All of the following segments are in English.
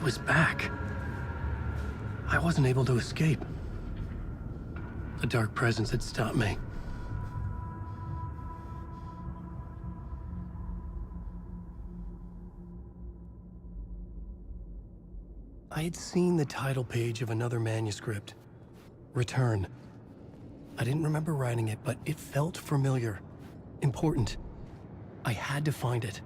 was back. I wasn't able to escape. A dark presence had stopped me. I had seen the title page of another manuscript, Return. I didn't remember writing it, but it felt familiar, important. I had to find it.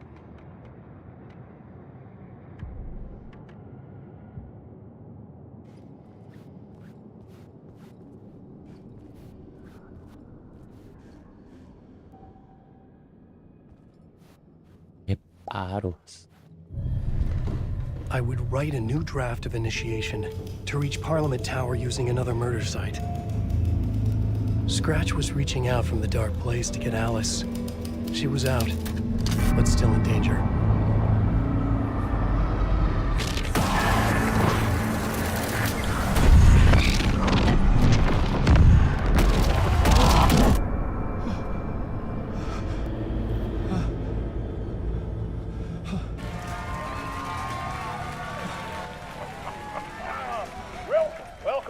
Reparos. I would write a new draft of initiation to reach Parliament Tower using another murder site. Scratch was reaching out from the dark place to get Alice. She was out, but still in danger.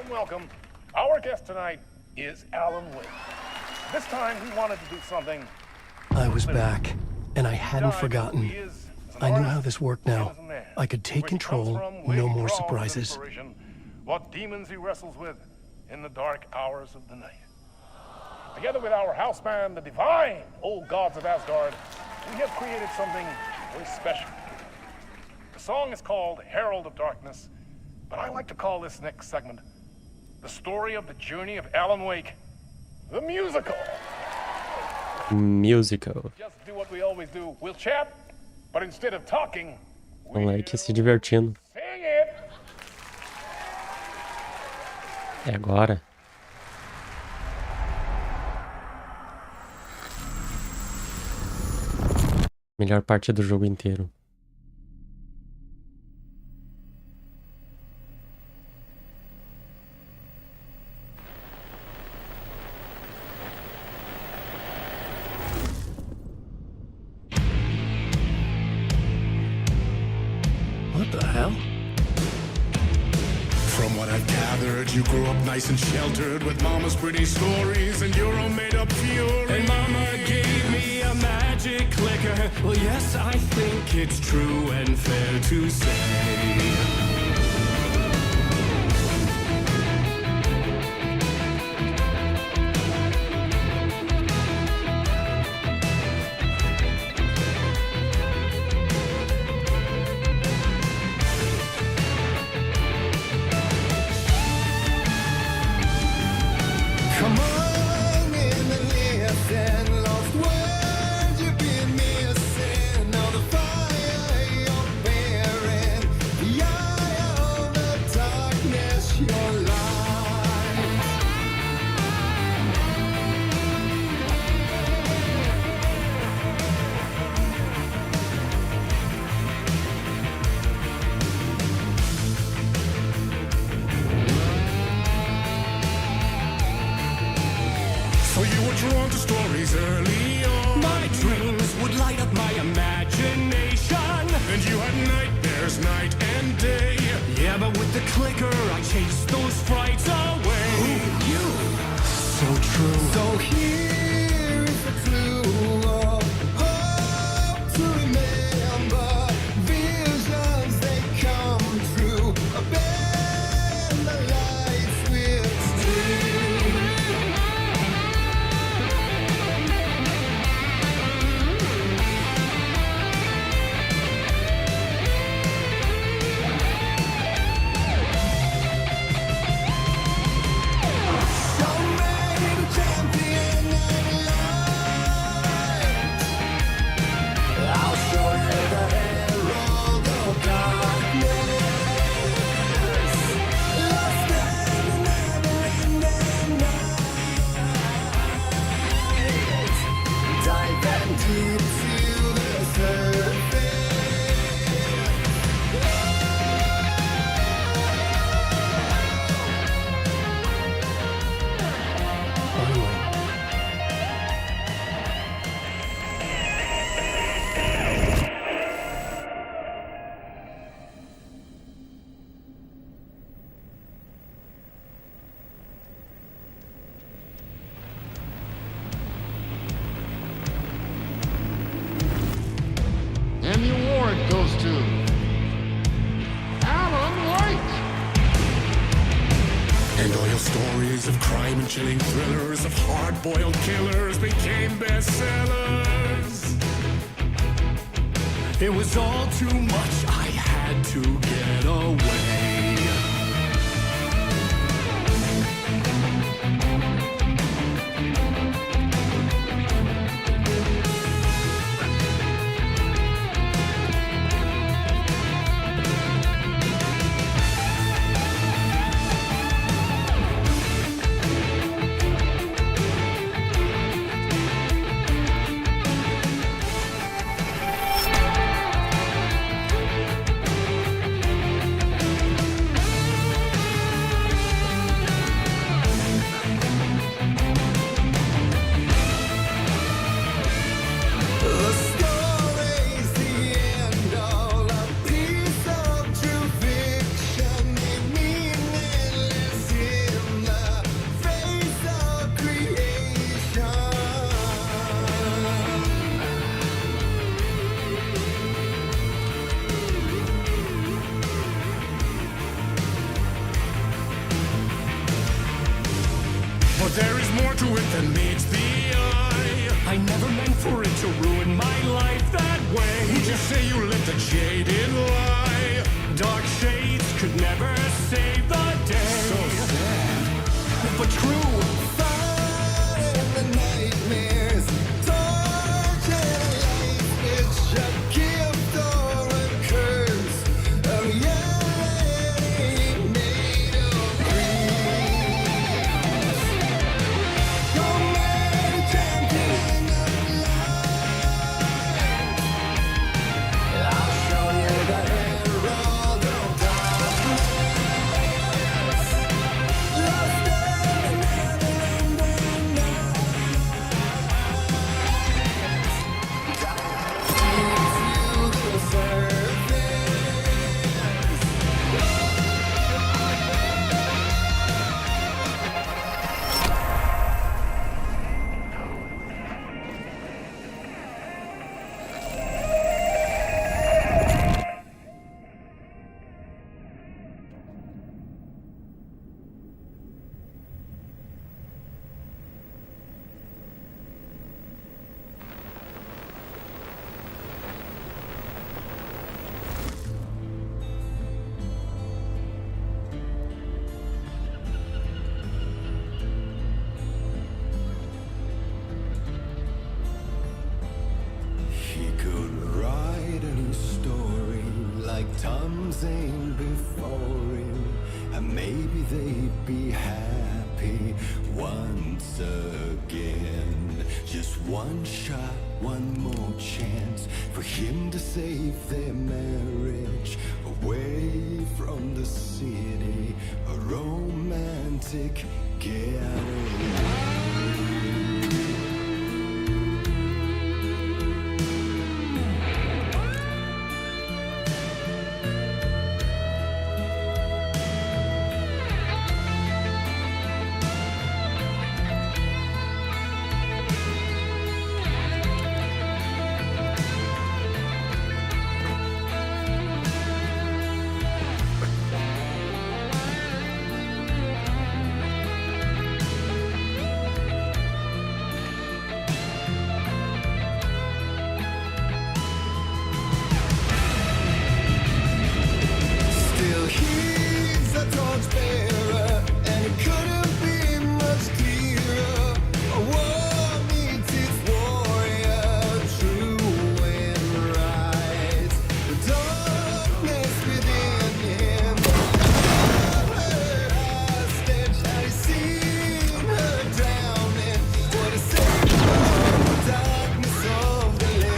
Welcome. Our guest tonight is Alan Wake. This time he wanted to do something. I was back, and I hadn't forgotten. I knew how this worked now. I could take control, no more surprises. What demons he wrestles with in the dark hours of the night. Together with our house band, the divine old gods of Asgard, we have created something very special. The song is called Herald of Darkness, but I like to call this next segment the story of the journey of Alan Wake, the musical. Musical. Just do what we always do. We'll chat, but instead of talking, Moleque se divertindo. sing it. É agora. Melhor parte do jogo inteiro. What the hell? From what I've gathered, you grew up nice and sheltered with mama's pretty stories and your own made-up fury. And mama gave me a magic clicker. Well, yes, I think it's true and fair to say. Come on in and listen, lost words you've been missing. Now the fire you're bearing, the eye of the darkness, your light. So you were drawn to stories early on. My dreams would light up my imagination. And you had nightmares night and day. Yeah, but with the clicker, I chased those frights away. You, So true. so here is a clue of hope to remember. Visions, they come true. Abandon the lights with steel. And the award goes to Alan White. And all your stories of crime and chilling thrillers of hard-boiled killers became bestsellers. It was all too much, I had to get away. The story's the end, all a piece of true fiction, meaningless in the face of creation. But there is more to it than meets the eye. I never meant for it to ruin my life that way. Would you say you let the jaded lie? Dark shades could never save the day. So sad, but true. Fire in the nightmares, torture life, it's a gift or a curse. A reality made of dreams. Don't let it champion of life. I'll show you the herald of darkness. Lost in never-ending night. Feel the surface. He could write a new story like Tom Zane before him, and maybe they'd be happy once again. Just one shot, one more chance for him to save their marriage away from the city, a romantic getaway. Still he's a torchbearer, and it couldn't be much clearer. A war meets its warrior, true and right. The darkness within him, her hostage, had he seen her drowning? What a safe from the darkness of the lake.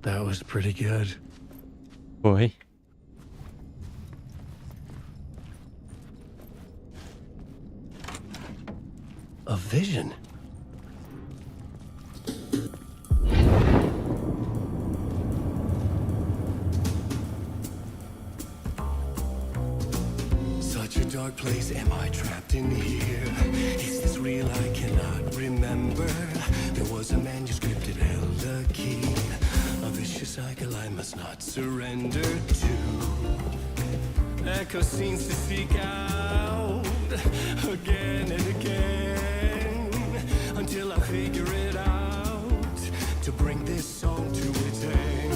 That was pretty good. Foi. A vision. Such a dark place, am I trapped in here? Is this real? I cannot remember. There was a manuscript, it held a key. A vicious cycle I must not surrender to. Echo seems to seek out again and again until I figure it out to bring this song to its end.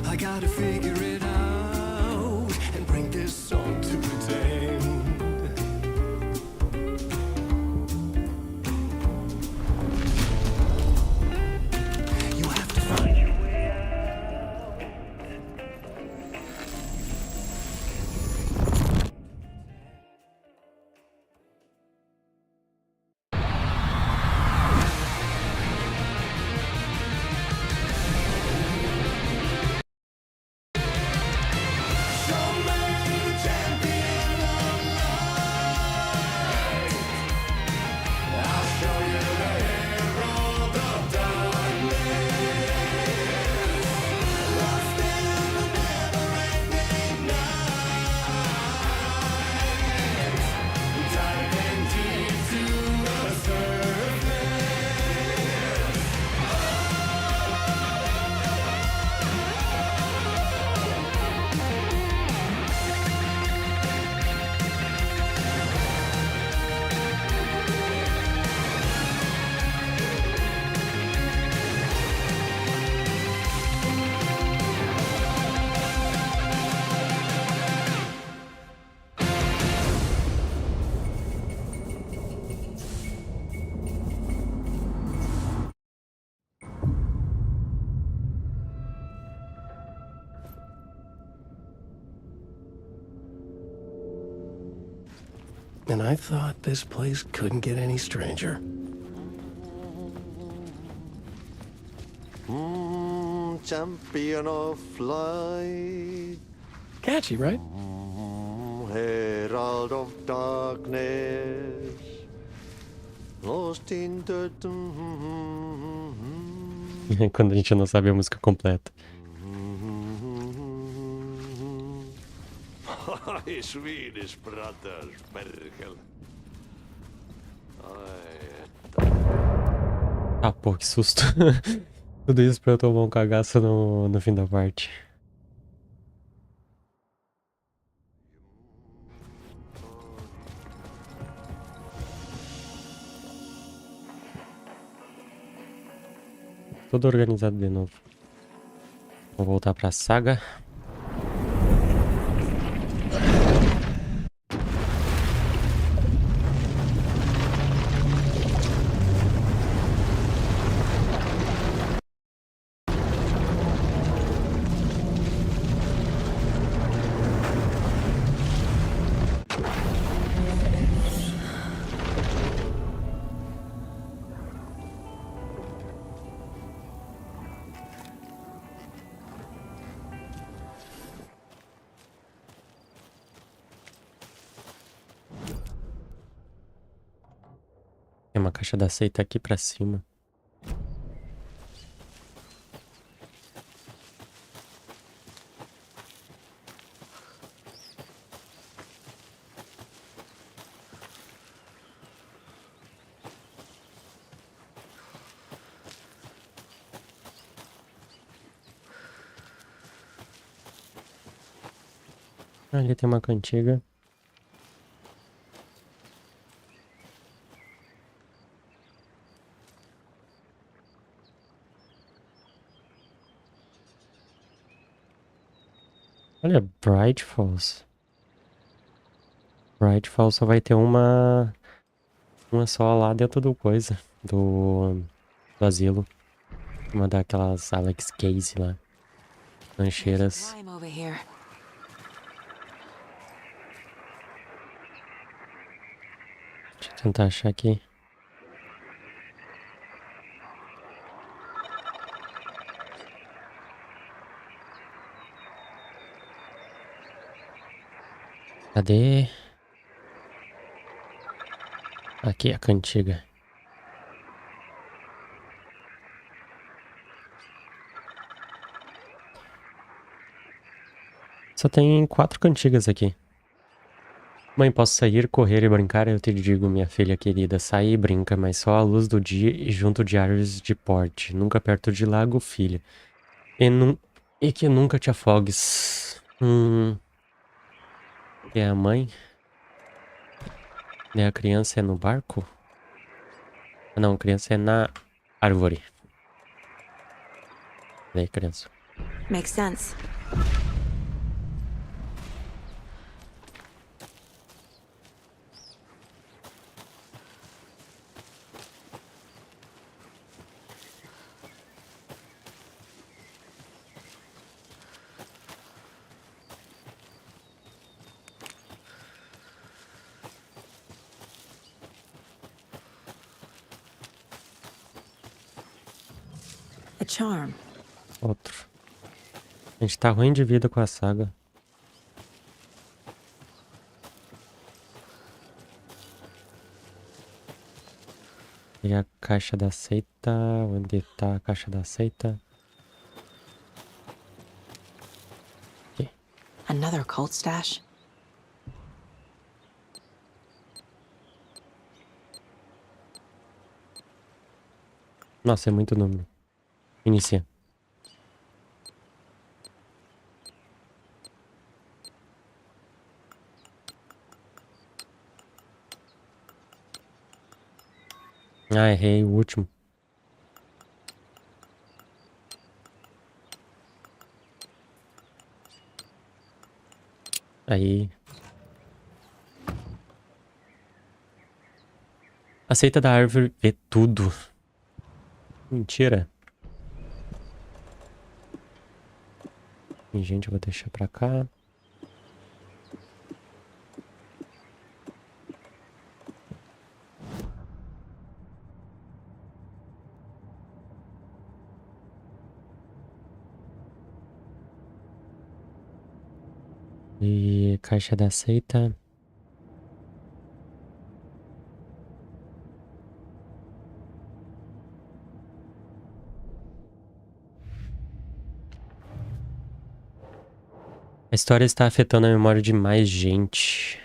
I gotta figure it out and bring this song to its end. You have to find your way out. Show me the champion of light. I'll show you the herald of darkness. Lost in the never-ending night. Diving deep to the surface. And I thought this place couldn't get any stranger. Champion of light, Catchy, right? herald of darkness, lost in the Quando a gente não sabe a música completa. Swedish brothers, Bergel. Ah, pô, que susto. Tudo isso pra eu tomar um cagaço no fim da parte. Tudo organizado de novo. Vou voltar pra saga. Tem uma caixa da seita aqui pra cima. Ali tem uma cantiga. Olha, Bright Falls. Bright Falls só vai ter uma só lá dentro do coisa. Do asilo. Uma daquelas Alex Casey lá. Lancheiras. Slime over here. Deixa eu tentar achar aqui. Cadê? Aqui, a cantiga. Só tem 4 cantigas aqui. Mãe, posso sair, correr e brincar? Eu te digo, minha filha querida, sai e brinca, mas só à luz do dia e junto de árvores de porte. Nunca perto de lago, filha. E que nunca te afogues. É a mãe? E a criança é no barco? Não, a criança é na árvore. E aí, criança? Makes sense. A charm. Outro. A gente tá ruim de vida com a saga. E a caixa da seita. Onde tá a caixa da seita? Aqui. Another cult stash. Nossa, é muito número. Inicia. Ah, errei o último. Aí. A seita da árvore vê tudo. Mentira. E, gente, eu vou deixar pra cá. E caixa da seita. A história está afetando a memória de mais gente.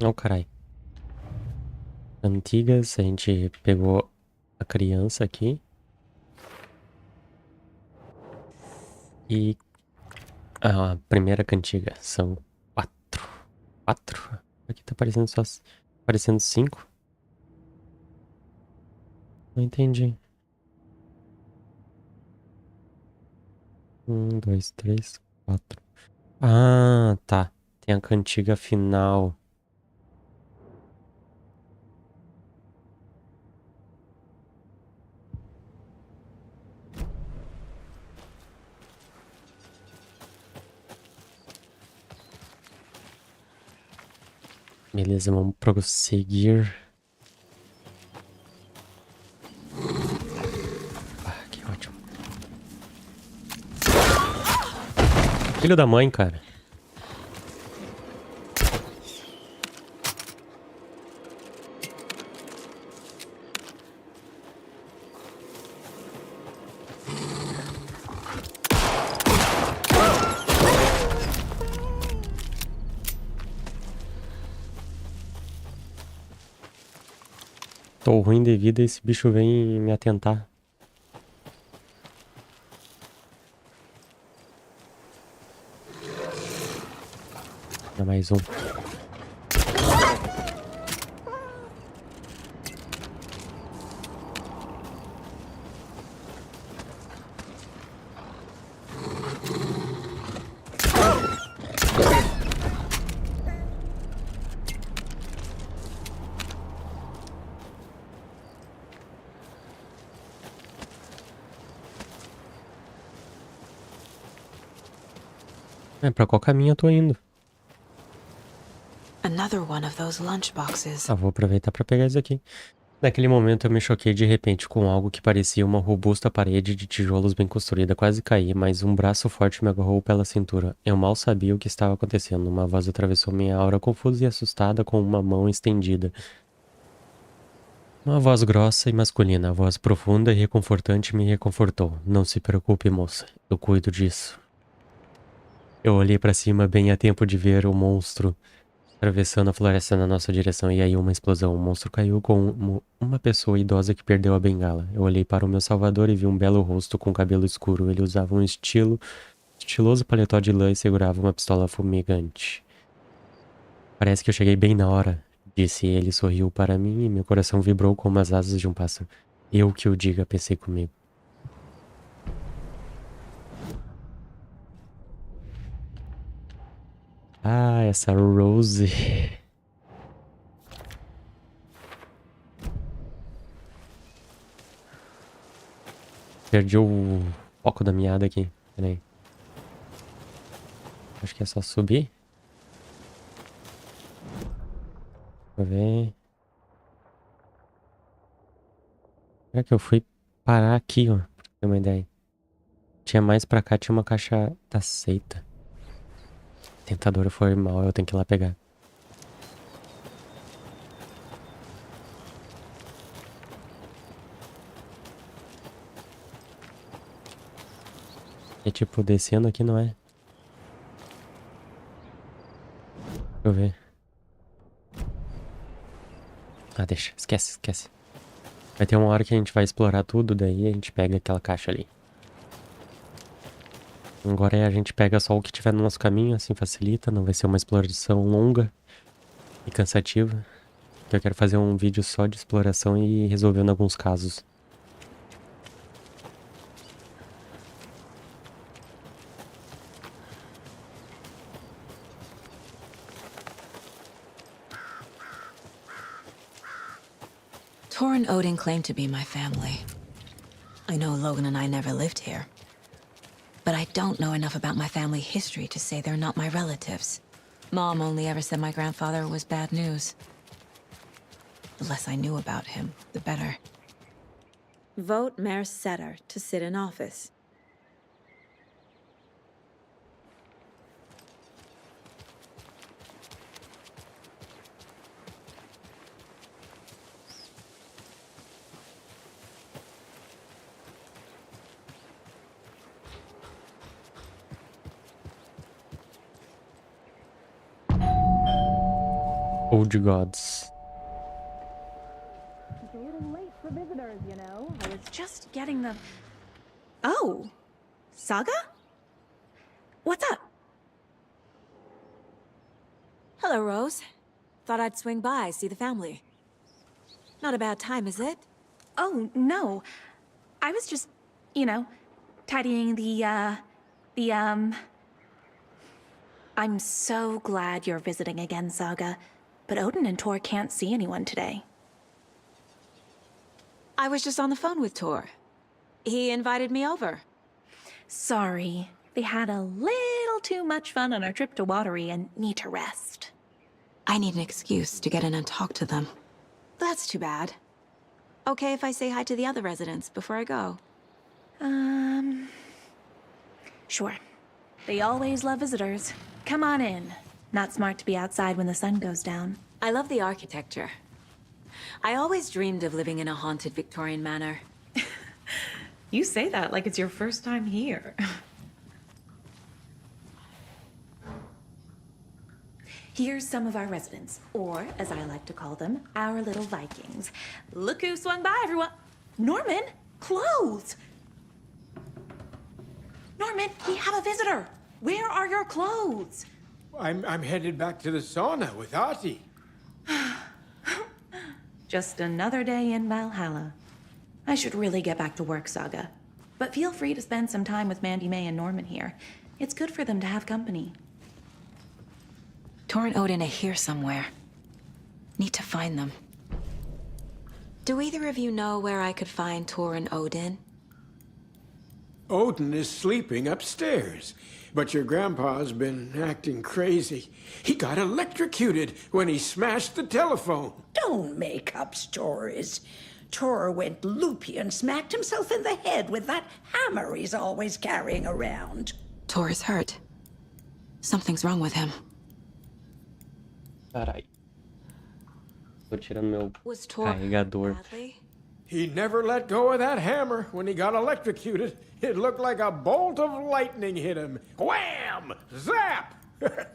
Oh, carai. Antigas, a gente pegou a criança aqui. E a primeira cantiga são 4. 4? Aqui tá aparecendo só... Aparecendo 5. Não entendi. 1, 2, 3, 4. Ah, tá. Tem a cantiga final. Beleza, vamos prosseguir. Ah, que ótimo. Filho da mãe, cara. Tô ruim de vida e esse bicho vem me atentar. Dá mais um. Pra qual caminho eu tô indo? Another one of those lunchboxes. Vou aproveitar pra pegar isso aqui. Naquele momento eu me choquei de repente com algo que parecia uma robusta parede de tijolos bem construída. Quase caí, mas um braço forte me agarrou pela cintura. Eu mal sabia o que estava acontecendo. Uma voz atravessou minha aura confusa e assustada com uma mão estendida. Uma voz grossa e masculina, a voz profunda e reconfortante me reconfortou. Não se preocupe, moça. Eu cuido disso. Eu olhei pra cima bem a tempo de ver o monstro atravessando a floresta na nossa direção, e aí uma explosão. O monstro caiu com uma pessoa idosa que perdeu a bengala. Eu olhei para o meu salvador e vi um belo rosto com cabelo escuro. Ele usava um estiloso paletó de lã e segurava uma pistola fumegante. Parece que eu cheguei bem na hora, disse ele. Sorriu para mim e meu coração vibrou como as asas de um pássaro. Eu que o diga, pensei comigo. Essa Rose. Perdi o foco da meada aqui. Pera aí. Acho que é só subir. Deixa eu ver. Será que eu fui parar aqui, ó? Pra ter uma ideia. Tinha mais pra cá, tinha uma caixa da seita. Tentadora foi mal, eu tenho que ir lá pegar. É tipo, descendo aqui, não é? Deixa eu ver. Deixa. Esquece. Vai ter uma hora que a gente vai explorar tudo, daí a gente pega aquela caixa ali. Agora a gente pega só o que tiver no nosso caminho, assim facilita, não vai ser uma exploração longa e cansativa. Eu quero fazer um vídeo só de exploração e resolvendo alguns casos. Tor and Odin claim to be my family. I know Logan and I never lived here. But I don't know enough about my family history to say they're not my relatives. Mom only ever said my grandfather was bad news. The less I knew about him, the better. Vote Mayor Setter to sit in office. Old Gods. It's a little late for visitors, you know. I was just getting the... Oh, Saga? What's up? Hello, Rose. Thought I'd swing by, see the family. Not a bad time, is it? Oh, no. I was just, you know, tidying I'm so glad you're visiting again, Saga. But Odin and Tor can't see anyone today. I was just on the phone with Tor. He invited me over. Sorry. They had a little too much fun on our trip to Watery and need to rest. I need an excuse to get in and talk to them. That's too bad. Okay if I say hi to the other residents before I go? Sure. They always love visitors. Come on in. Not smart to be outside when the sun goes down. I love the architecture. I always dreamed of living in a haunted Victorian manor. You say that like it's your first time here. Here's some of our residents, or as I like to call them, our little Vikings. Look who swung by, everyone. Norman, clothes! Norman, we have a visitor. Where are your clothes? I'm headed back to the sauna with Artie. Just another day in Valhalla. I should really get back to work, Saga. But feel free to spend some time with Mandy May and Norman here. It's good for them to have company. Tor and Odin are here somewhere. Need to find them. Do either of you know where I could find Tor and Odin? Odin is sleeping upstairs. But your grandpa's been acting crazy. He got electrocuted when he smashed the telephone. Don't make up stories. Tor went loopy and smacked himself in the head with that hammer he's always carrying around. Tor is hurt. Something's wrong with him. Carai. Tô tirando meu Was Tor carregador. badly? He never let go of that hammer when he got electrocuted. It looked like a bolt of lightning hit him. Wham! Zap!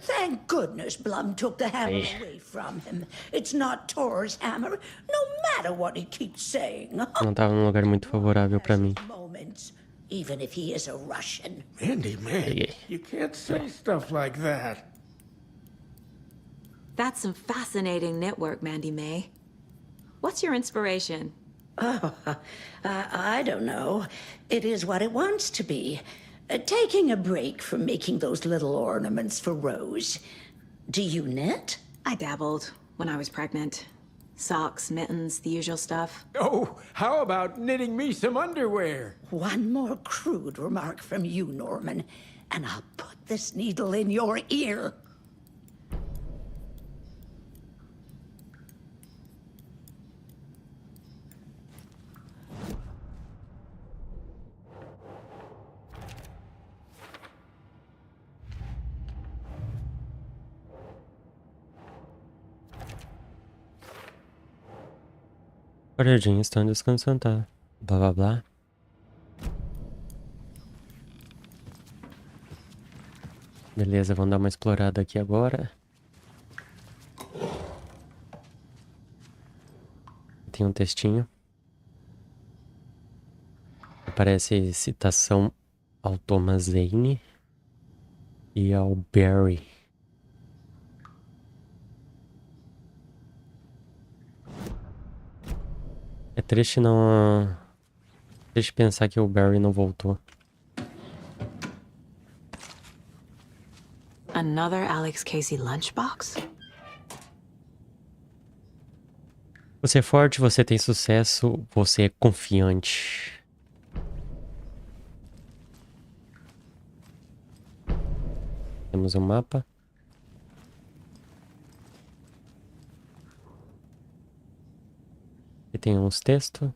Thank goodness Blum took the hammer away from him. It's not Tor's hammer, no matter what he keeps saying. Não tava num lugar muito favorável pra mim. Moments, even if he is a Russian. Andy, man, you can't say stuff like that. That's some fascinating network, Mandy May. What's your inspiration? Oh, I don't know. It is what it wants to be. Taking a break from making those little ornaments for Rose. Do you knit? I dabbled when I was pregnant. Socks, mittens, the usual stuff. Oh, how about knitting me some underwear? One more crude remark from you, Norman, and I'll put this needle in your ear. Guardiões estão descansando, tá? Blá blá blá. Beleza, vamos dar uma explorada aqui agora. Tem um textinho. Aparece citação ao Thomas Zane e ao Barry. É triste não... Triste pensar que o Barry não voltou. Another Alex Casey lunchbox? Você é forte, você tem sucesso, você é confiante. Temos um mapa. E tem uns textos.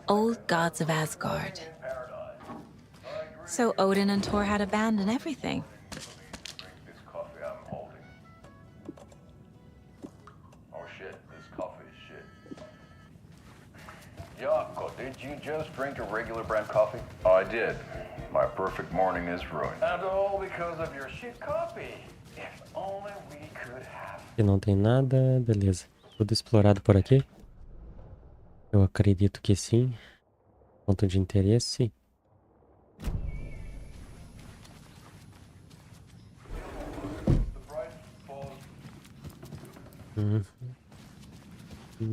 Old gods of Asgard. So Odin and Thor had a band and everything. This coffee I'm holding. Oh shit, this coffee is shit. Jaakko, did you just drink a regular brand coffee? I did. My perfect morning is ruined. And all because of your shit coffee. If only we could have. Aqui não tem nada, beleza. Tudo explorado por aqui? Eu acredito que sim. Ponto de interesse.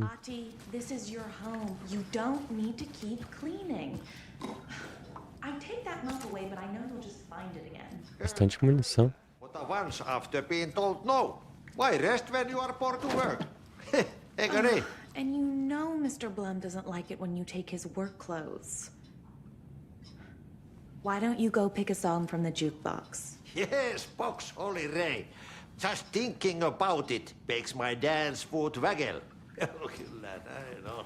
Ati, this is your home. You don't need to keep cleaning. I take that mop away, but I know you'll just find it again. Bastante munição. What a once after being told no. Why rest when you are poor to work? Egg And you know Mr. Blum doesn't like it when you take his work clothes. Why don't you go pick a song from the jukebox? Yes, box holy Ray. Just thinking about it makes my dance foot waggle. Kyllä näin on.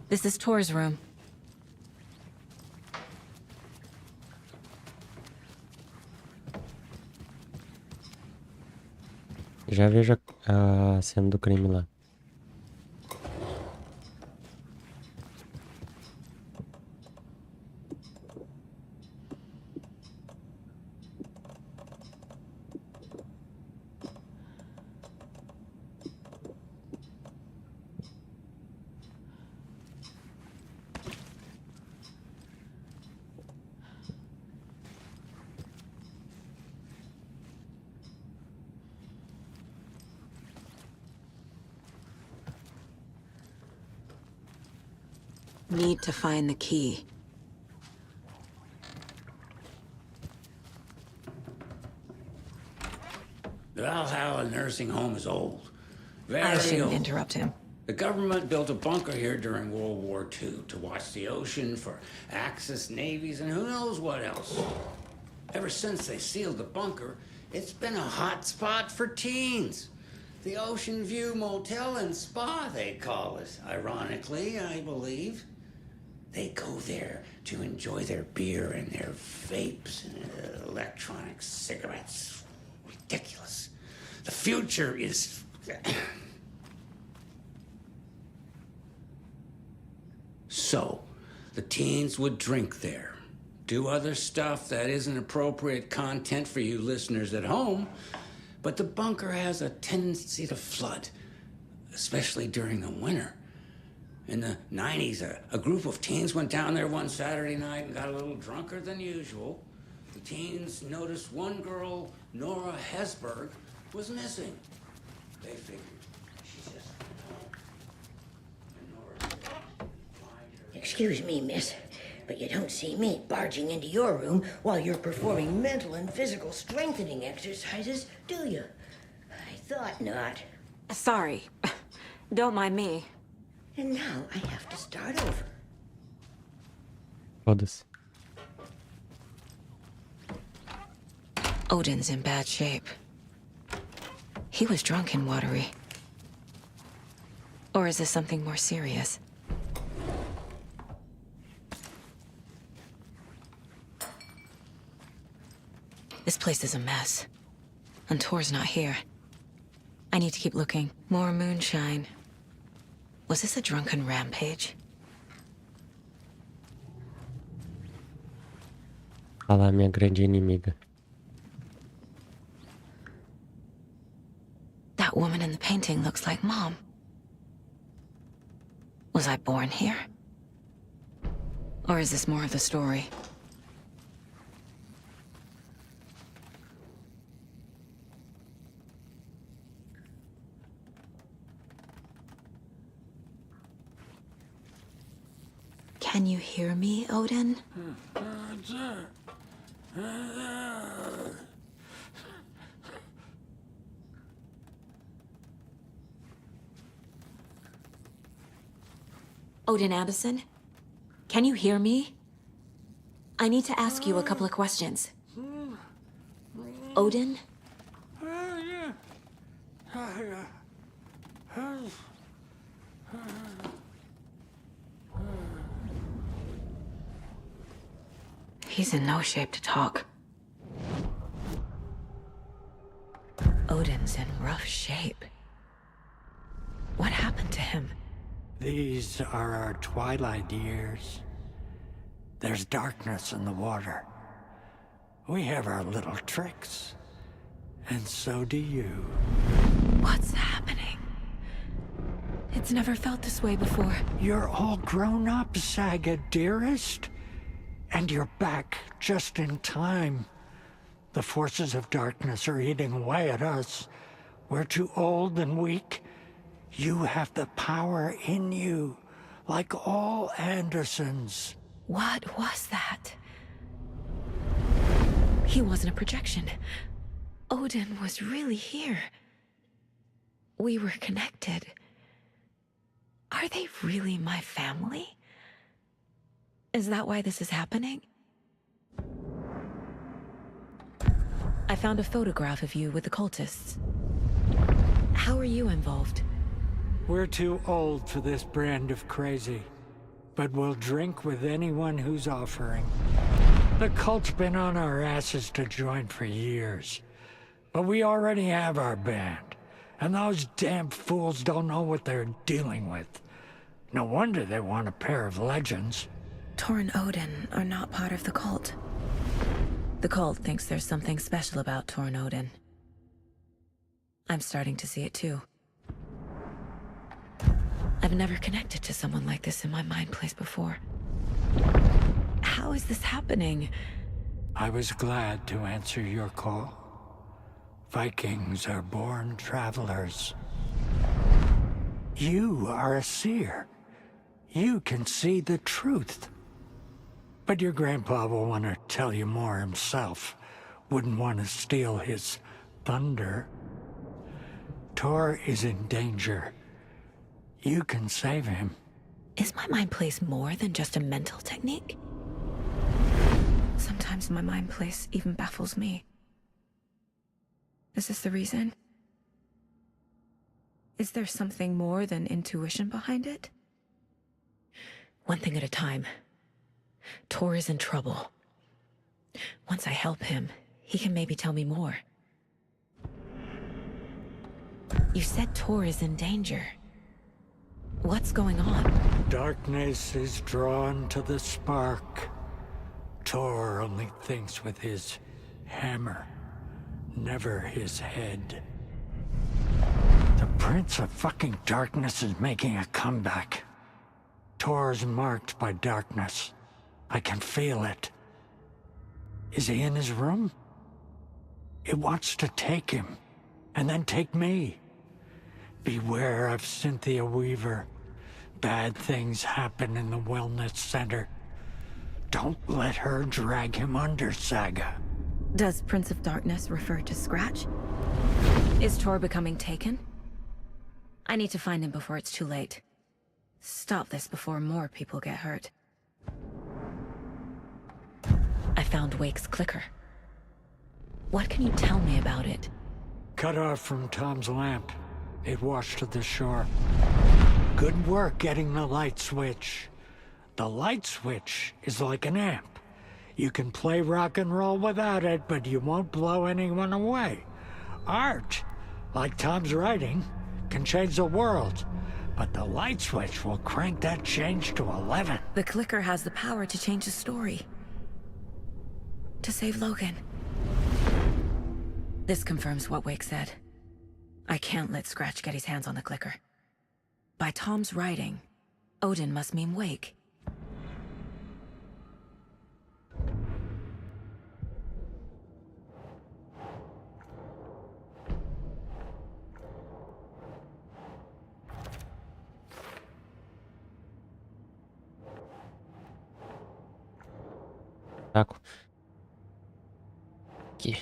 This is Tor's room. Já vejo a cena do crime lá. Need to find the key. The Valhalla nursing home is old. I Very shouldn't old. interrupt him. The government built a bunker here during World War II to watch the ocean for Axis navies and who knows what else. Ever since they sealed the bunker, it's been a hot spot for teens. The Ocean View Motel and Spa, they call it. Ironically, I believe. They go there to enjoy their beer and their vapes and electronic cigarettes. Ridiculous. The future is... So, the teens would drink there, do other stuff that isn't appropriate content for you listeners at home, but the bunker has a tendency to flood, especially during the winter. In the 90s, a group of teens went down there one Saturday night and got a little drunker than usual. The teens noticed one girl, Nora Hesberg, was missing. They figured she's just Excuse me, miss, but you don't see me barging into your room while you're performing mental and physical strengthening exercises, do you? I thought not. Sorry. Don't mind me. And now I have to start over. Foda-se. Odin's in bad shape. He was drunk and watery. Or is this something more serious? This place is a mess. And Tor's not here. I need to keep looking. More moonshine. Was this a drunken rampage? Olha lá, minha grande inimiga. That woman in the painting looks like Mom. Was I born here? Or is this more of the story? Can you hear me, Odin? Odin Addison? Can you hear me? I need to ask you a couple of questions. Odin? He's in no shape to talk. Odin's in rough shape. What happened to him? These are our twilight years. There's darkness in the water. We have our little tricks. And so do you. What's happening? It's never felt this way before. You're all grown up, Saga, dearest. And you're back just in time. The forces of darkness are eating away at us. We're too old and weak. You have the power in you, like all Andersons. What was that? He wasn't a projection. Odin was really here. We were connected. Are they really my family? Is that why this is happening? I found a photograph of you with the cultists. How are you involved? We're too old for this brand of crazy. but we'll drink with anyone who's offering. The cult's been on our asses to join for years, but we already have our band, and those damn fools don't know what they're dealing with. No wonder they want a pair of legends. Tor and Odin are not part of the cult. The cult thinks there's something special about Tor and Odin. I'm starting to see it too. I've never connected to someone like this in my mind place before. How is this happening? I was glad to answer your call. Vikings are born travelers. You are a seer. You can see the truth. But your grandpa will want to tell you more himself. Wouldn't want to steal his thunder. Tor is in danger. You can save him. Is my mind place more than just a mental technique? Sometimes my mind place even baffles me. Is this the reason? Is there something more than intuition behind it? One thing at a time. Tor is in trouble. Once I help him, he can maybe tell me more. You said Tor is in danger. What's going on? Darkness is drawn to the spark. Tor only thinks with his hammer, never his head. The Prince of fucking Darkness is making a comeback. Tor's marked by darkness. I can feel it. Is he in his room? It wants to take him, and then take me. Beware of Cynthia Weaver. Bad things happen in the wellness center. Don't let her drag him under, Saga. Does Prince of Darkness refer to Scratch? Is Tor becoming taken? I need to find him before it's too late. Stop this before more people get hurt. I found Wake's clicker. What can you tell me about it? Cut off from Tom's lamp. It washed to the shore. Good work getting the light switch. The light switch is like an amp. You can play rock and roll without it, but you won't blow anyone away. Art, like Tom's writing, can change the world, but the light switch will crank that change to 11. The clicker has the power to change the story. To save Logan. This confirms what Wake said. I can't let Scratch get his hands on the clicker. By Tom's writing, Odin must mean Wake. Saco. Aqui.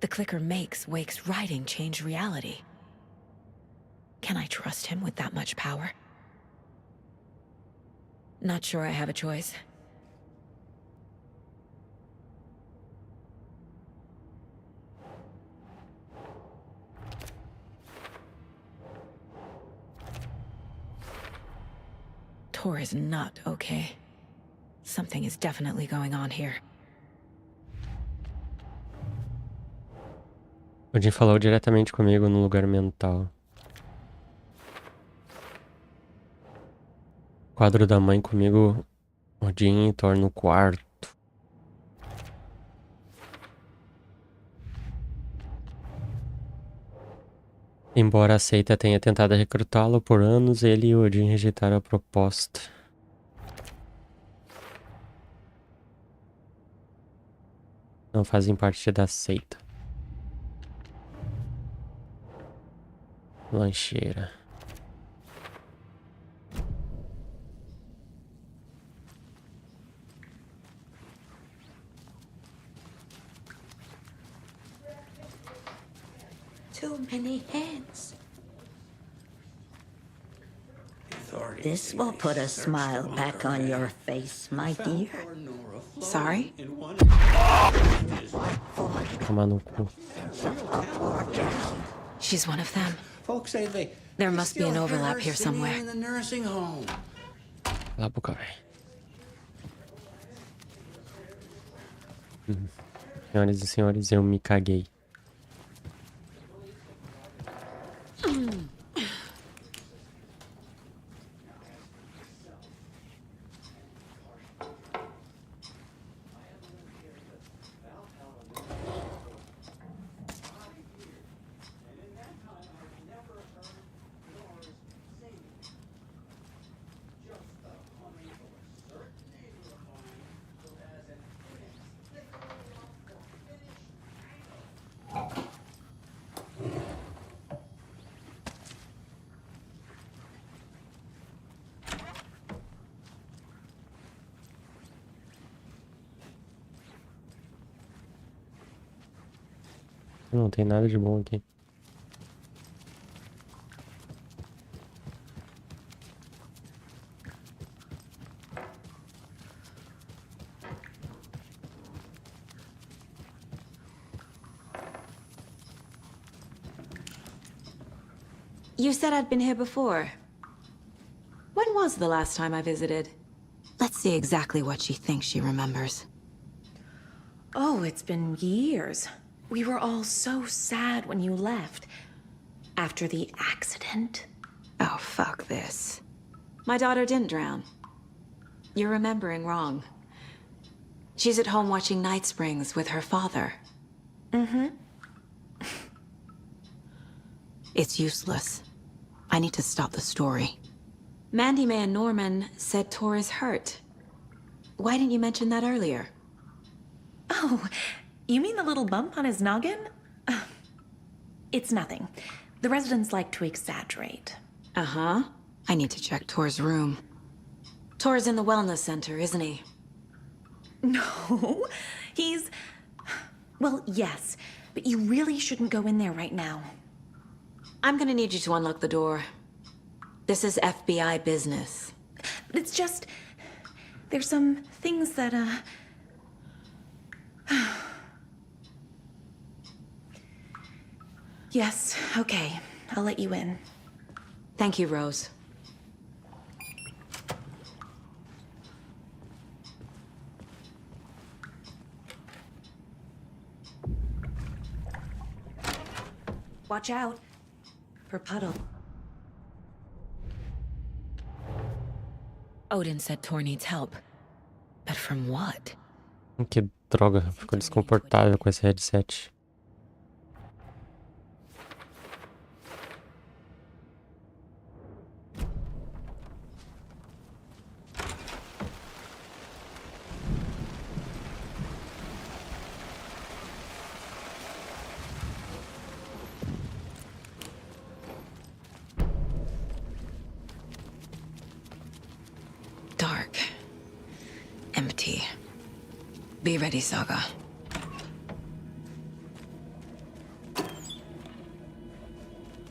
The clicker makes Wake's writing change reality. Can I trust him with that much power? Not sure I have a choice. Tor is not okay. Something is definitely going on here. Odin falou diretamente comigo no lugar mental. Quadro da mãe comigo, Odin e Thor no quarto. Embora a seita tenha tentado recrutá-lo por anos, ele e Odin rejeitaram a proposta. Não fazem parte da seita. Lancheira. Too many hands. This will put a smile back on your face, my dear. Sorry? Tomar no cu. She's one of them. Folks say There must be an overlap here somewhere. In the nursing home. Cala a boca, velho. Senhoras e senhores, eu me caguei. Não tem nada de bom aqui. You said I'd been here before. When was the last time I visited? Let's see exactly what she thinks she remembers. Oh, it's been years. We were all so sad when you left. After the accident. Oh, fuck this. My daughter didn't drown. You're remembering wrong. She's at home watching Night Springs with her father. Mm-hmm. It's useless. I need to stop the story. Mandy May and Norman said Tor is hurt. Why didn't you mention that earlier? Oh, you mean the little bump on his noggin? It's nothing. The residents like to exaggerate. Uh-huh. I need to check Tor's room. Tor's in the wellness center, isn't he? No, he's... Well, yes, but you really shouldn't go in there right now. I'm gonna need you to unlock the door. This is FBI business. It's just... There's some things that, Yes, okay. I'll let you in. Thank you, Rose. Watch out. For puddle. Odin said Tor needs help. But from what? Que droga, ficou desconfortável com esse headset. Dark. Empty. Be ready, Saga.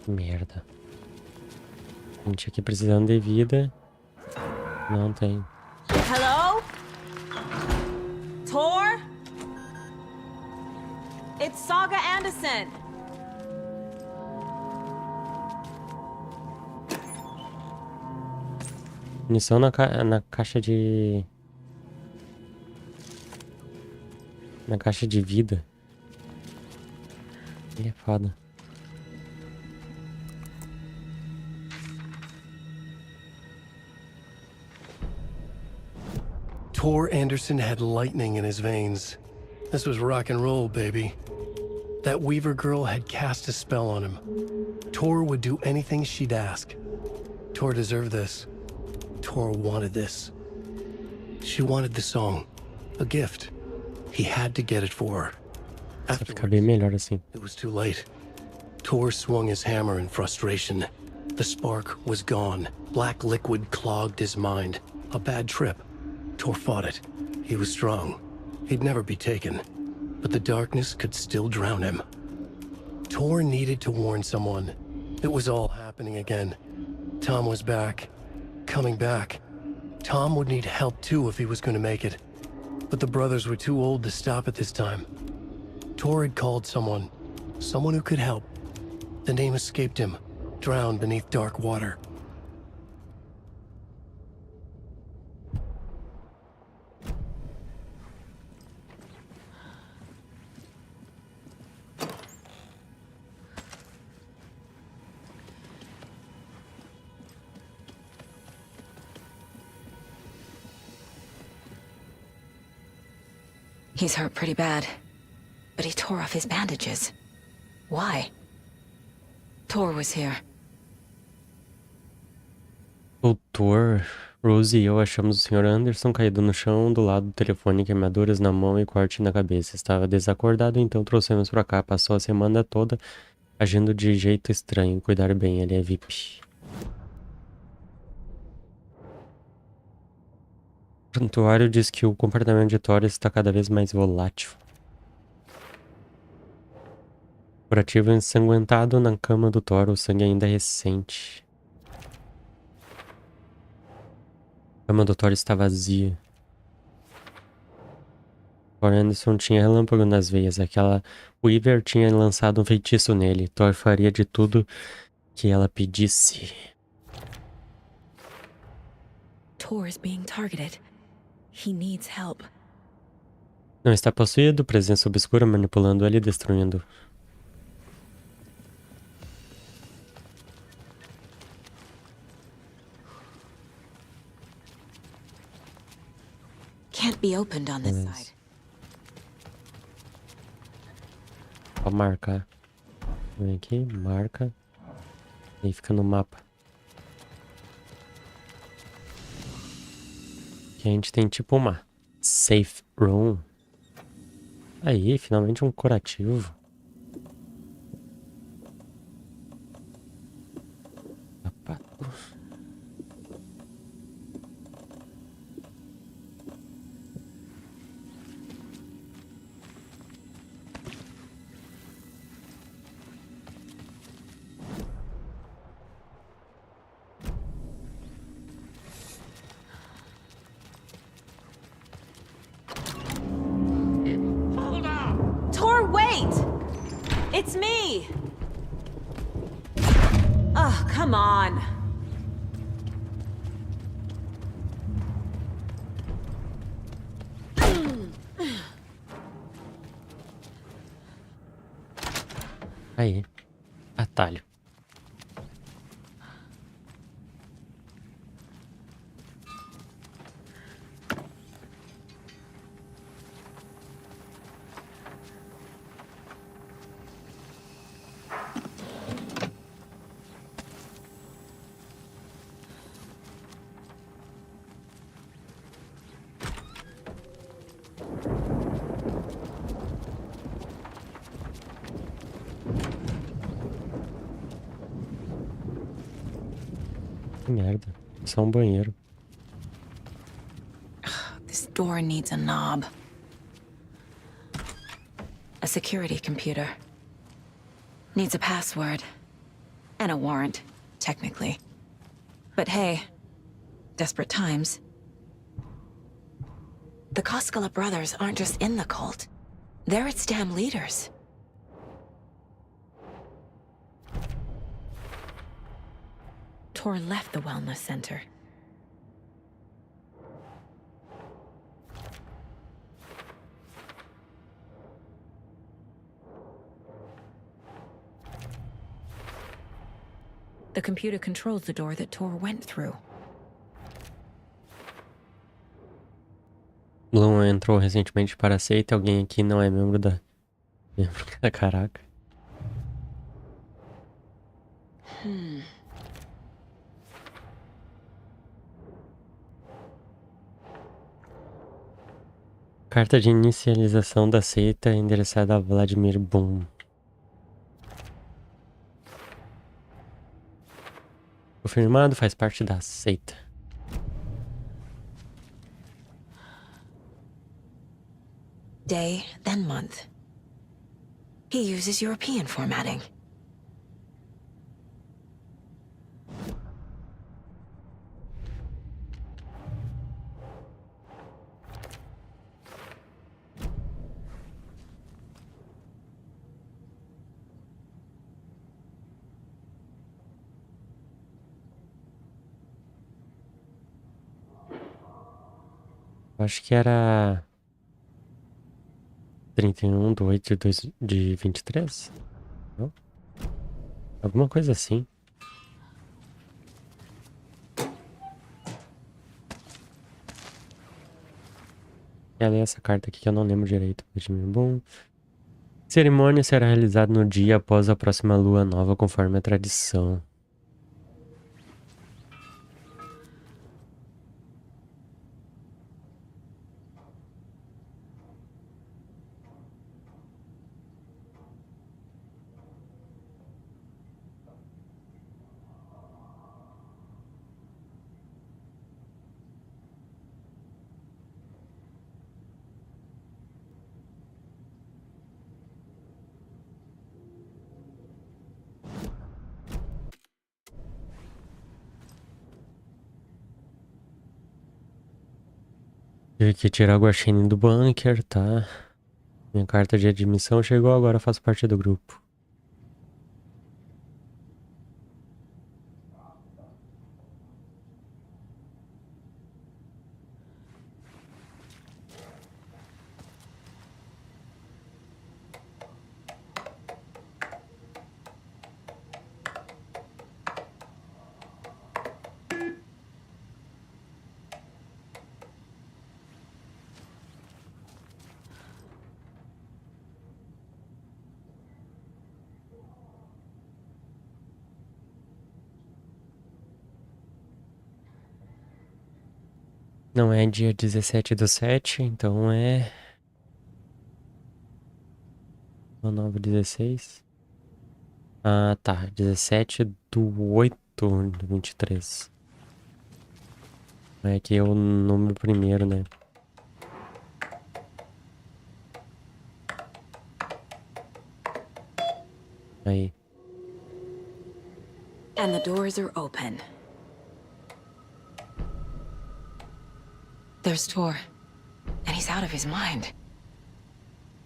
Merda. Gente aqui precisando de vida. Não tem. Hello? Tor? It's Saga Anderson. Munição na caixa de... Na caixa de vida. Ele é foda. Tor Anderson had lightning in his veins. This was rock and roll, baby. That Weaver girl had cast a spell on him. Tor would do anything she'd ask. Tor deserved this. Tor wanted this. She wanted the song. A gift. He had to get it for her. Vai ficar bem melhor assim. It was too late. Tor swung his hammer in frustration. The spark was gone. Black liquid clogged his mind. A bad trip. Tor fought it. He was strong. He'd never be taken. But the darkness could still drown him. Tor needed to warn someone. It was all happening again. Tom was back. Coming back. Tom would need help too if he was going to make it. But the brothers were too old to stop at this time. Tor had called someone. Someone who could help. The name escaped him. drown beneath dark water. He's hurt pretty bad, but he tore off his bandages. Why? Tor was here. O Thor, Rose e eu achamos o Sr. Anderson caído no chão, do lado do telefone, queimaduras na mão e corte na cabeça. Estava desacordado, então trouxemos pra cá. Passou a semana toda agindo de jeito estranho. Cuidar bem, ele é VIP. O santuário diz que o comportamento de Thor está cada vez mais volátil. Curativo ensanguentado na cama do Thor, o sangue ainda é recente. A cama do Thor está vazia. Thor Anderson tinha relâmpago nas veias. Aquela Weaver tinha lançado um feitiço nele. Thor faria de tudo que ela pedisse. Tor is being targeted. He needs help. Não está possuído, presença obscura manipulando ele e destruindo. Can't be opened on this side. Só marcar. Vem aqui, marca. E fica no mapa. Aqui a gente tem tipo uma safe room. Aí, finalmente um curativo. Sapato. Tor, wait! It's me! Oh, come on. Aí. Atalho. Que merda. Só um banheiro. This door needs a knob. A security computer. Needs a password. And a warrant, technically. But hey, desperate times. The Koskela brothers aren't just in the cult. They're its damn leaders. Tor left the wellness center. The computer controls the door that Tor went through. Bloom entrou recentemente para a seita. Alguém aqui não é membro da... Caraca. Carta de inicialização da seita endereçada a Vladimir Boom. Confirmado, faz parte da seita. Day, then month. He uses European formatting. Acho que era 31/8 de 23? Não? Alguma coisa assim. Quer ler essa carta aqui que eu não lembro direito. Bom. Cerimônia será realizada no dia após a próxima lua nova, conforme a tradição. Tive que tirar o guaxinim do bunker, tá? Minha carta de admissão chegou, agora eu faço parte do grupo. Não é dia 17/7, então é... 9/16. Ah, tá. 17/8/23. É que é o número primeiro, né? Aí. And the doors are open. There's Tor, and he's out of his mind.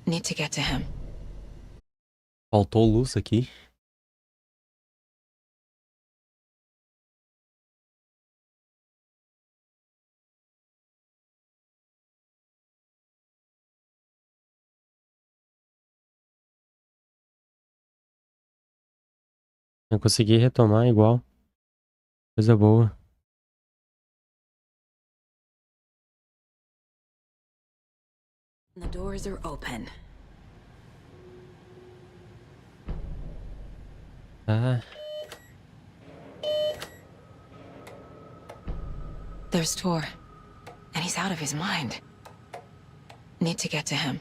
Need to get to him. Faltou luz aqui. Eu consegui retomar igual. Coisa boa. The doors are open. Tá. There's Tor, and he's out of his mind. Need to get to him.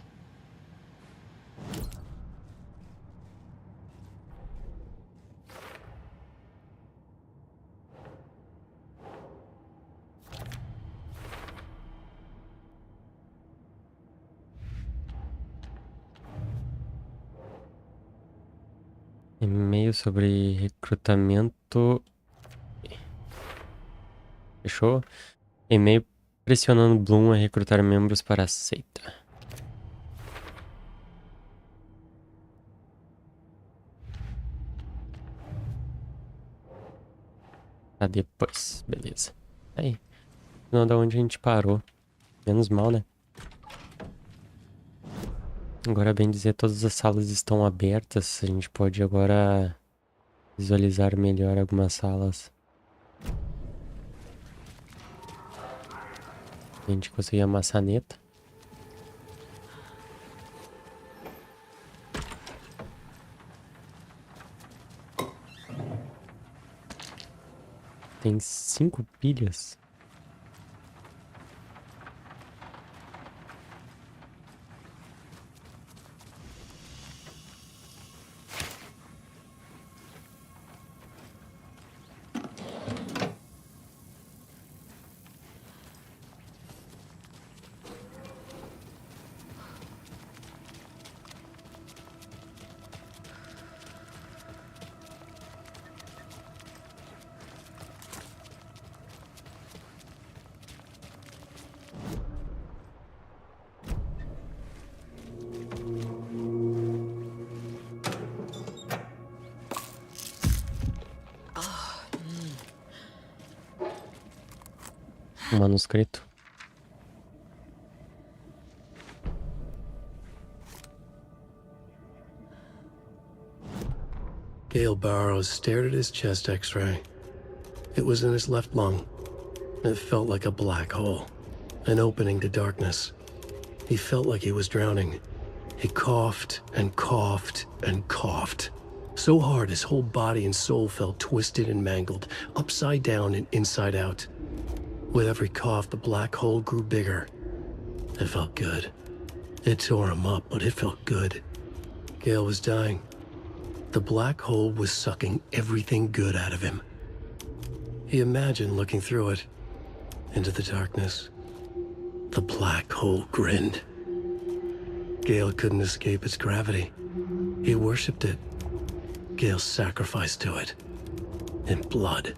E-mail sobre recrutamento. Fechou? E-mail pressionando Bloom a recrutar membros para a seita. Tá depois, beleza. Aí. Não, da onde a gente parou. Menos mal, né? Agora, bem dizer, todas as salas estão abertas. A gente pode agora visualizar melhor algumas salas. A gente conseguiu a maçaneta. Tem 5 pilhas. Um manuscrito. Gale Barrows stared at his chest x-ray. It was in his left lung. It felt like a black hole, an opening to darkness. He felt like he was drowning. He coughed and coughed and coughed. So hard his whole body and soul felt twisted and mangled, upside down and inside out. With every cough, the black hole grew bigger. It felt good. It tore him up, but it felt good. Gale was dying. The black hole was sucking everything good out of him. He imagined looking through it, into the darkness. The black hole grinned. Gale couldn't escape its gravity. He worshipped it. Gale sacrificed to it. In blood.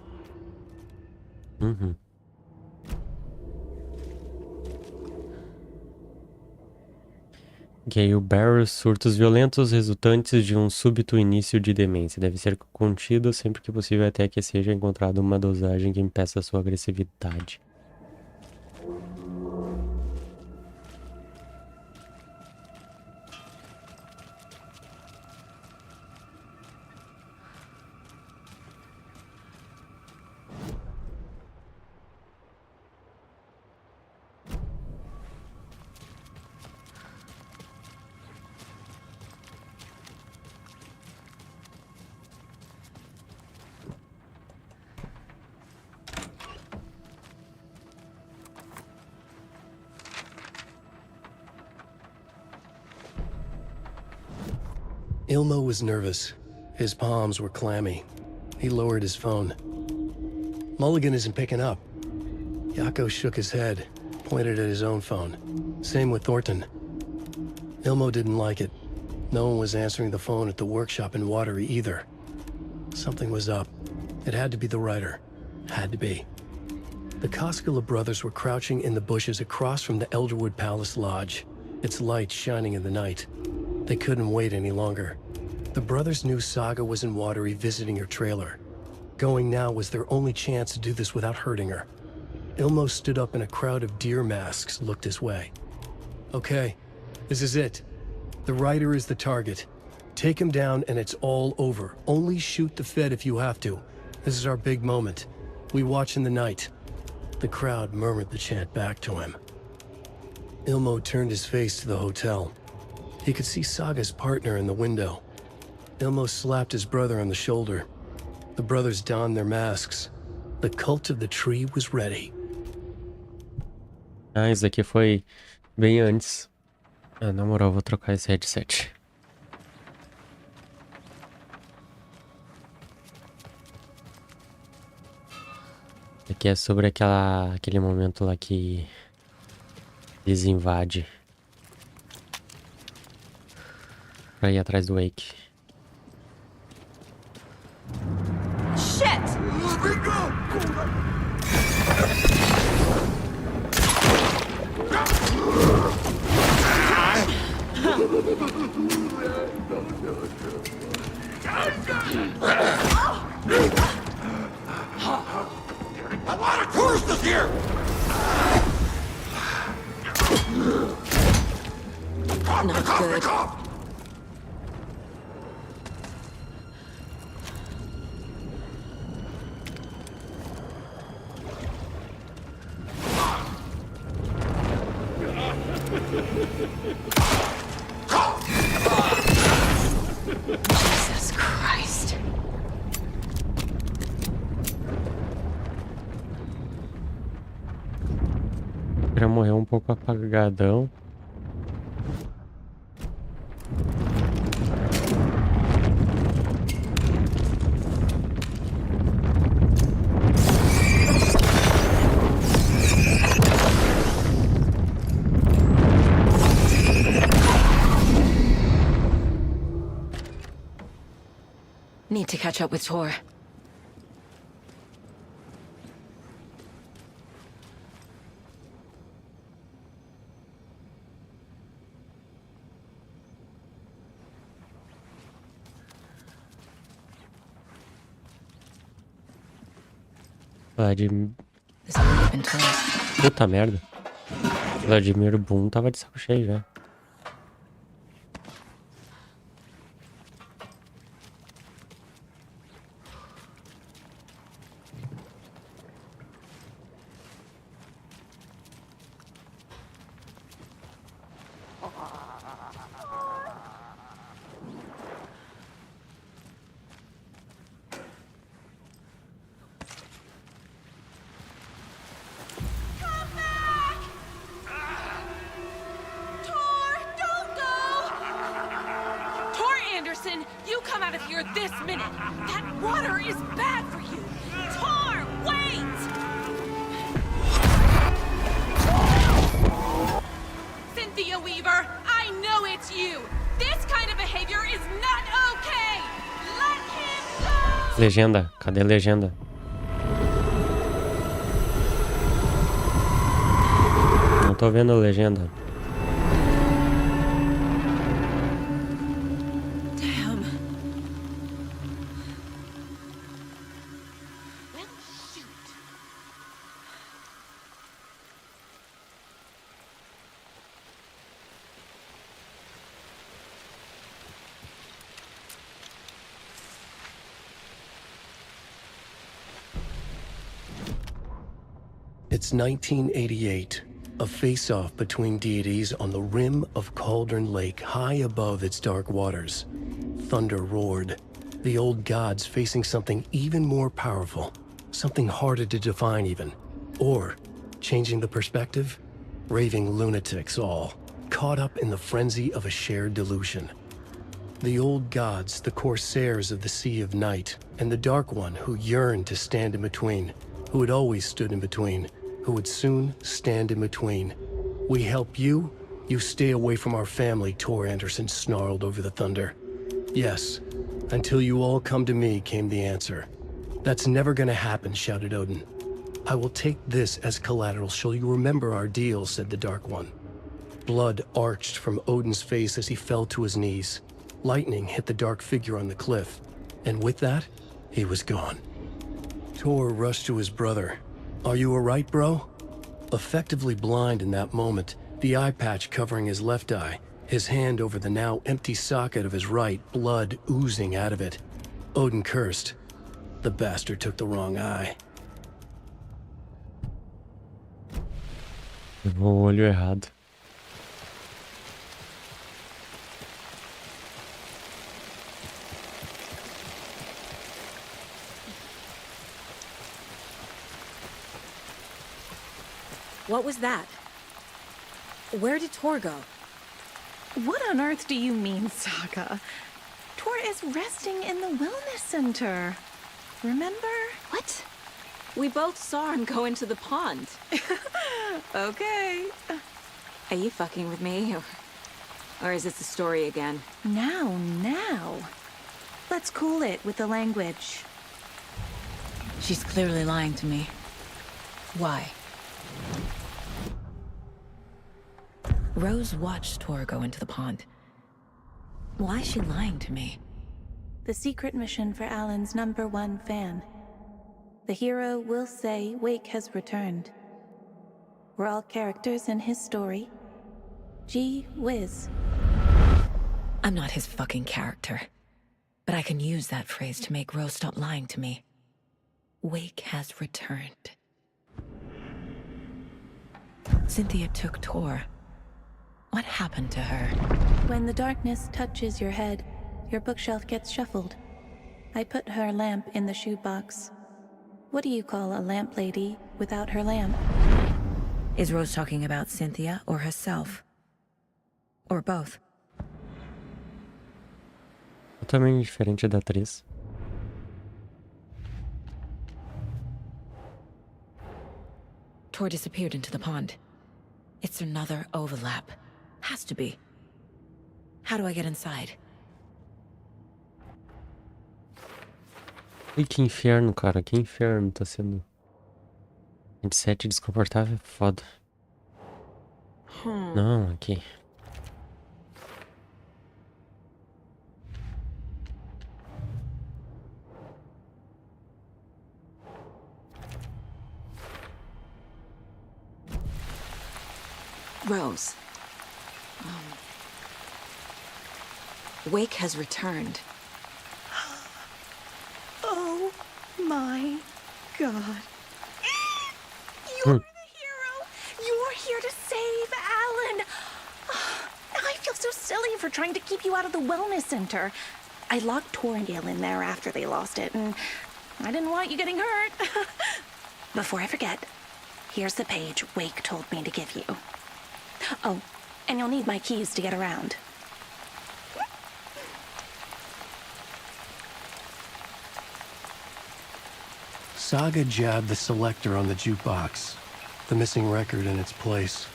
Gale Barrows, surtos violentos resultantes de um súbito início de demência. Deve ser contido sempre que possível até que seja encontrada uma dosagem que impeça sua agressividade. Ilmo was nervous. His palms were clammy. He lowered his phone. Mulligan isn't picking up. Yako shook his head, pointed at his own phone. Same with Thornton. Ilmo didn't like it. No one was answering the phone at the workshop in Watery either. Something was up. It had to be the writer. Had to be. The Koskela brothers were crouching in the bushes across from the Elderwood Palace Lodge, its lights shining in the night. They couldn't wait any longer. The brothers knew Saga was in Watery visiting her trailer. Going now was their only chance to do this without hurting her. Ilmo stood up and a crowd of deer masks looked his way. Okay, this is it. The writer is the target. Take him down and it's all over. Only shoot the Fed if you have to. This is our big moment. We watch in the night. The crowd murmured the chant back to him. Ilmo turned his face to the hotel. He could see Saga's partner in the window. Ilmo slapped his brother on the shoulder. The brothers donned their masks. The cult of the tree was ready. Ah, isso aqui foi bem antes. Ah, na moral, vou trocar esse headset. Aqui é sobre aquele momento lá que eles invadem pra ir atrás do Wake. Shit! Let me go! A lot of tourists here! Not good. Jesus Christ. Já morreu um pouco apagadão. Need to catch up with Tor. This would have been told. Puta merda. Vladimir Boom tava de saco cheio já. Anderson, you come out of here this minute. That water is bad for you. Tor, wait! Cynthia Weaver, I know it's you. This kind of behavior is not okay. Let him go! Legenda. Cadê a legenda? Não tô vendo a legenda. Damn. Well, shoot. It's 1988, a face-off between deities on the rim of Cauldron Lake, high above its dark waters. Thunder roared, the old gods facing something even more powerful, something harder to define even. Or, changing the perspective, raving lunatics all, caught up in the frenzy of a shared delusion. The old gods, the corsairs of the Sea of Night, and the Dark One who yearned to stand in between, who had always stood in between, who would soon stand in between. We help you, you stay away from our family, Tor Anderson snarled over the thunder. Yes, until you all come to me, came the answer. That's never gonna happen, shouted Odin. I will take this as collateral, shall you remember our deal, said the Dark One. Blood arched from Odin's face as he fell to his knees. Lightning hit the dark figure on the cliff, and with that, he was gone. Tor rushed to his brother. Are you alright, bro? Effectively blind in that moment, the eye patch covering his left eye, his hand over the now empty socket of his right, blood oozing out of it. Odin cursed. The bastard took the wrong eye. Levou o olho errado. What was that? Where did Tor go? What on earth do you mean, Saga? Tor is resting in the wellness center. Remember? What? We both saw him go into the pond. Okay. Are you fucking with me? Or is it the story again? Now. Let's cool it with the language. She's clearly lying to me. Why? Rose watched Tor go into the pond. Why is she lying to me? The secret mission for Alan's #1 fan. The hero will say Wake has returned. We're all characters in his story. Gee whiz. I'm not his fucking character. But I can use that phrase to make Rose stop lying to me. Wake has returned. Cynthia took Tor. What happened to her? When the darkness touches your head, your bookshelf gets shuffled. I put her lamp in the shoebox. What do you call a lamp lady without her lamp? Is Rose talking about Cynthia or herself? Or both? Totalmente diferente da atriz. Tor disappeared into the pond. It's another overlap. Has to be. How do I get inside? E que inferno, cara. Que inferno tá sendo. 27 desconfortável é foda. Não, aqui. Rose. Wake has returned. Oh my God. You're the hero. You're here to save Alan. I feel so silly for trying to keep you out of the wellness center. I locked Torringale in there after they lost it, and I didn't want you getting hurt. Before I forget, here's the page Wake told me to give you. Oh, and you'll need my keys to get around. Saga jabbed the selector on the jukebox, the missing record in its place.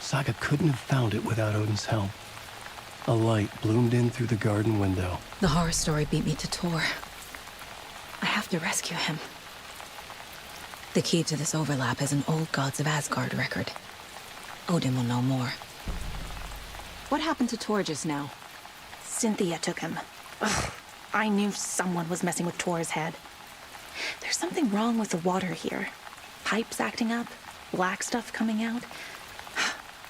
Saga couldn't have found it without Odin's help. A light bloomed in through the garden window. The horror story beat me to Tor. I have to rescue him. The key to this overlap is an old Gods of Asgard record. Odin will know more. What happened to Tor just now? Cynthia took him. Ugh, I knew someone was messing with Tor's head. There's something wrong with the water here. Pipes acting up, black stuff coming out.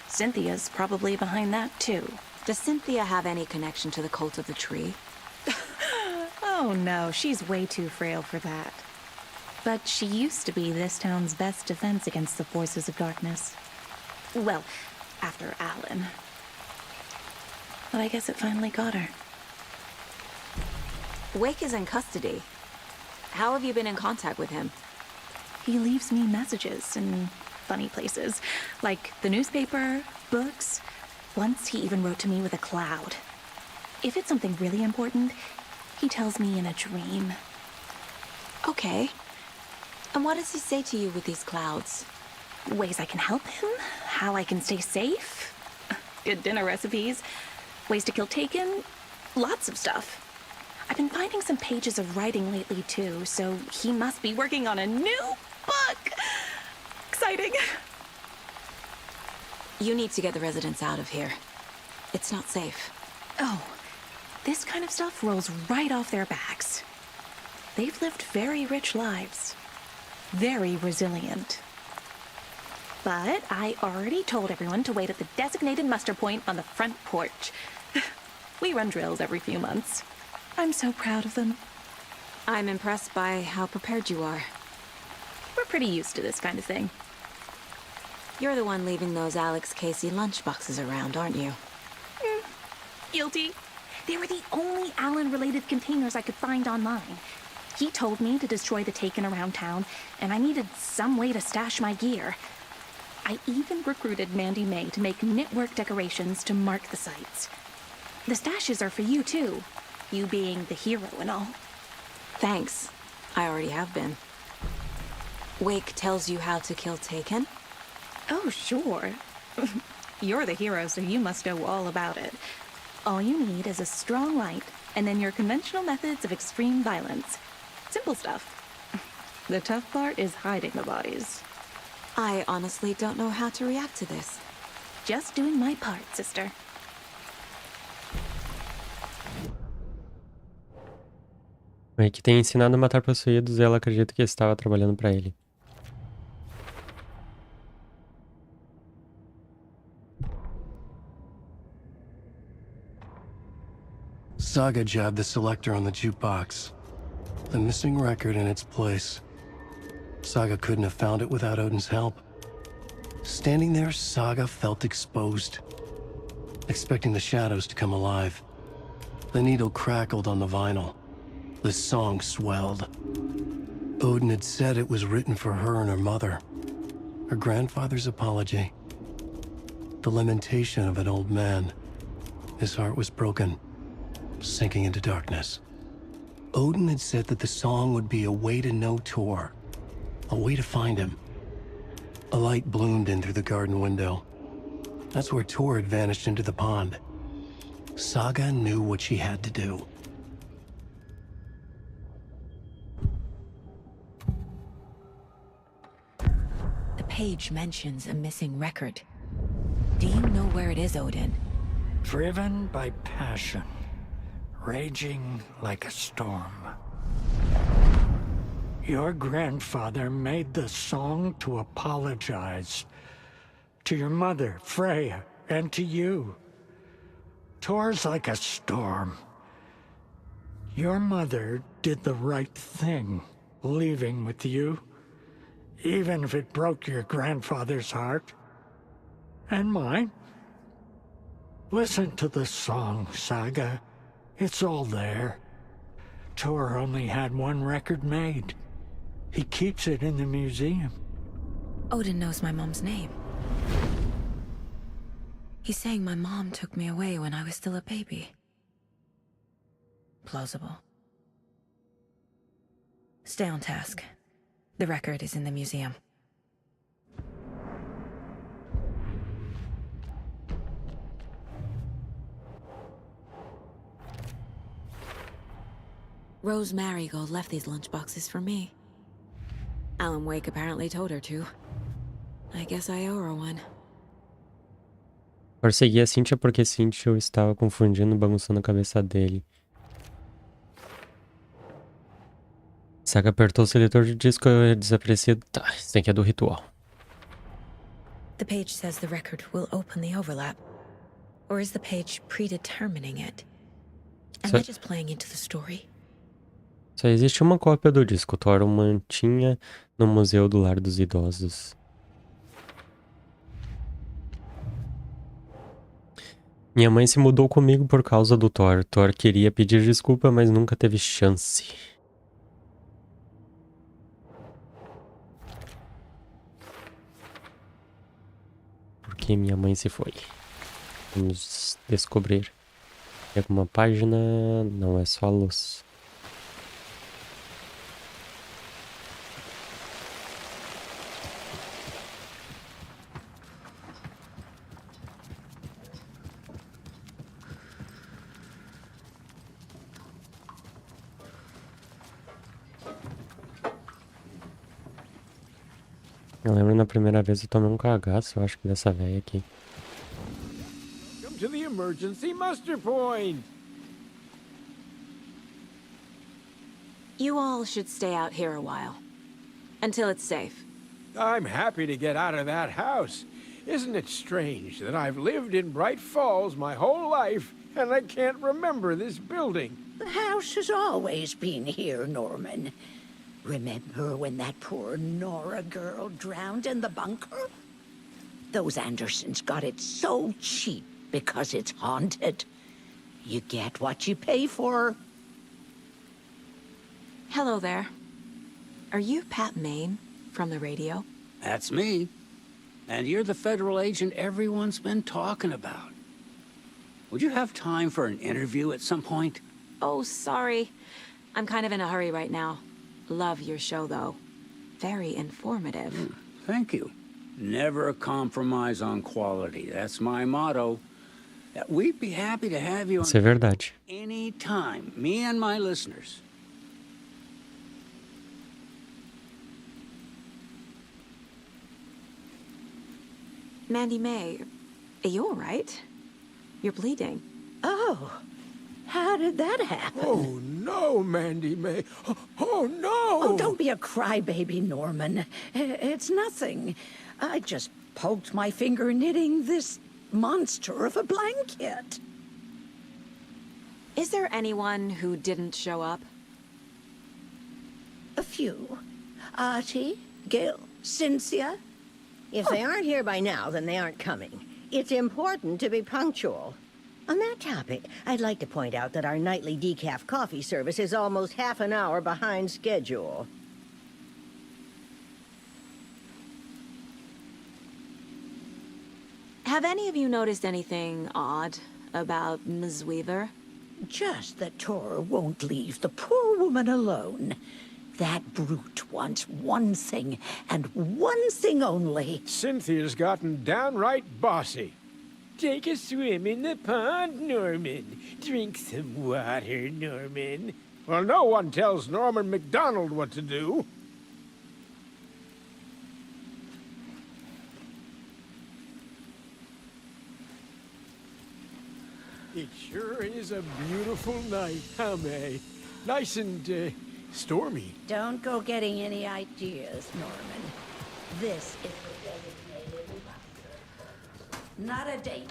Cynthia's probably behind that, too. Does Cynthia have any connection to the cult of the tree? Oh no, she's way too frail for that. But she used to be this town's best defense against the forces of darkness. Well, after Alan. But I guess it finally got her. Wake is in custody. How have you been in contact with him? He leaves me messages in funny places, like the newspaper, books. Once he even wrote to me with a cloud. If it's something really important, he tells me in a dream. Okay. And what does he say to you with these clouds? Ways I can help him, how I can stay safe, good dinner recipes, ways to kill Taken, lots of stuff. I've been finding some pages of writing lately too, so he must be working on a new book. Exciting. You need to get the residents out of here. It's not safe. Oh, this kind of stuff rolls right off their backs. They've lived very rich lives. Very resilient. But I already told everyone to wait at the designated muster point on the front porch. We run drills every few months. I'm so proud of them. I'm impressed by how prepared you are. We're pretty used to this kind of thing. You're the one leaving those Alex Casey lunchboxes around, aren't you? Guilty. They were the only Alan-related containers I could find online. He told me to destroy the Taken around town, and I needed some way to stash my gear. I even recruited Mandy May to make knitwork decorations to mark the sites. The stashes are for you, too. You being the hero and all. Thanks. I already have been. Wake tells you how to kill Taken? Oh, sure. You're the hero, so you must know all about it. All you need is a strong light, and then your conventional methods of extreme violence. Simple stuff. The tough part is hiding the bodies. I honestly don't know how to react to this. Just doing my part, sister. Wake tem ensinado a matar possuídos e ela acredita que estava trabalhando para ele. Saga jabbed the selector on the jukebox, the missing record in its place. Saga couldn't have found it without Odin's help. Standing there, Saga felt exposed, expecting the shadows to come alive. The needle crackled on the vinyl. The song swelled. Odin had said it was written for her and her mother. Her grandfather's apology. The lamentation of an old man. His heart was broken, sinking into darkness. Odin had said that the song would be a way to know Tor, a way to find him. A light bloomed in through the garden window. That's where Tor had vanished into the pond. Saga knew what she had to do. The page mentions a missing record. Do you know where it is, Odin? Driven by passion, raging like a storm. Your grandfather made the song to apologize. To your mother, Freya, and to you. Tor's like a storm. Your mother did the right thing, leaving with you. Even if it broke your grandfather's heart. And mine. Listen to the song, Saga. It's all there. Tor only had one record made. He keeps it in the museum. Odin knows my mom's name. He's saying my mom took me away when I was still a baby. Plausible. Stay on task. The record is in the museum. Rose Marigold left these lunchboxes for me. Alan Wake apparently told her to. I guess I owe her one. Persegui a Cynthia porque Cynthia o estava confundindo, bagunçando a cabeça dele. Saga apertou o seletor de disco desaparecido. Tá, esse aqui é do ritual. The page says the record will open the overlap. Or is the page predetermining it? Am I just playing into the story? Só existe uma cópia do disco. Thor o mantinha no Museu do Lar dos Idosos. Minha mãe se mudou comigo por causa do Thor. Thor queria pedir desculpa, mas nunca teve chance. Por que minha mãe se foi? Vamos descobrir. Tem alguma página? Não, é só a luz. Eu lembro na primeira vez eu tomei um cagaço, eu acho que dessa velha aqui. Come to the emergency muster point. You all should stay out here a while. Until it's safe. I'm happy to get out of that house. Isn't it strange that I've lived in Bright Falls my whole life and I can't remember this building? The house has always been here, Norman. Remember when that poor Nora girl drowned in the bunker? Those Andersons got it so cheap because it's haunted. You get what you pay for. Hello there. Are you Pat Maine from the radio? That's me. And you're the federal agent everyone's been talking about. Would you have time for an interview at some point? Oh, sorry. I'm kind of in a hurry right now. Love your show, though. Very informative. Thank you. Never compromise on quality. That's my motto. We'd be happy to have you on Isso é verdade. any time, me and my listeners. Mandy May, are you all right? You're bleeding. Oh, how did that happen? Oh, no, Mandy May. Oh, no! Oh, don't be a crybaby, Norman. It's nothing. I just poked my finger knitting this monster of a blanket. Is there anyone who didn't show up? A few. Artie, Gil, Cynthia. If they aren't here by now, then they aren't coming. It's important to be punctual. On that topic, I'd like to point out that our nightly decaf coffee service is almost half an hour behind schedule. Have any of you noticed anything odd about Ms. Weaver? Just that Tor won't leave the poor woman alone. That brute wants one thing, and one thing only. Cynthia's gotten downright bossy. Take a swim in the pond, Norman. Drink some water, Norman. Well, no one tells Norman MacDonald what to do. It sure is a beautiful night, huh, May? Nice and, stormy. Don't go getting any ideas, Norman. This is the designated buster. Not a date.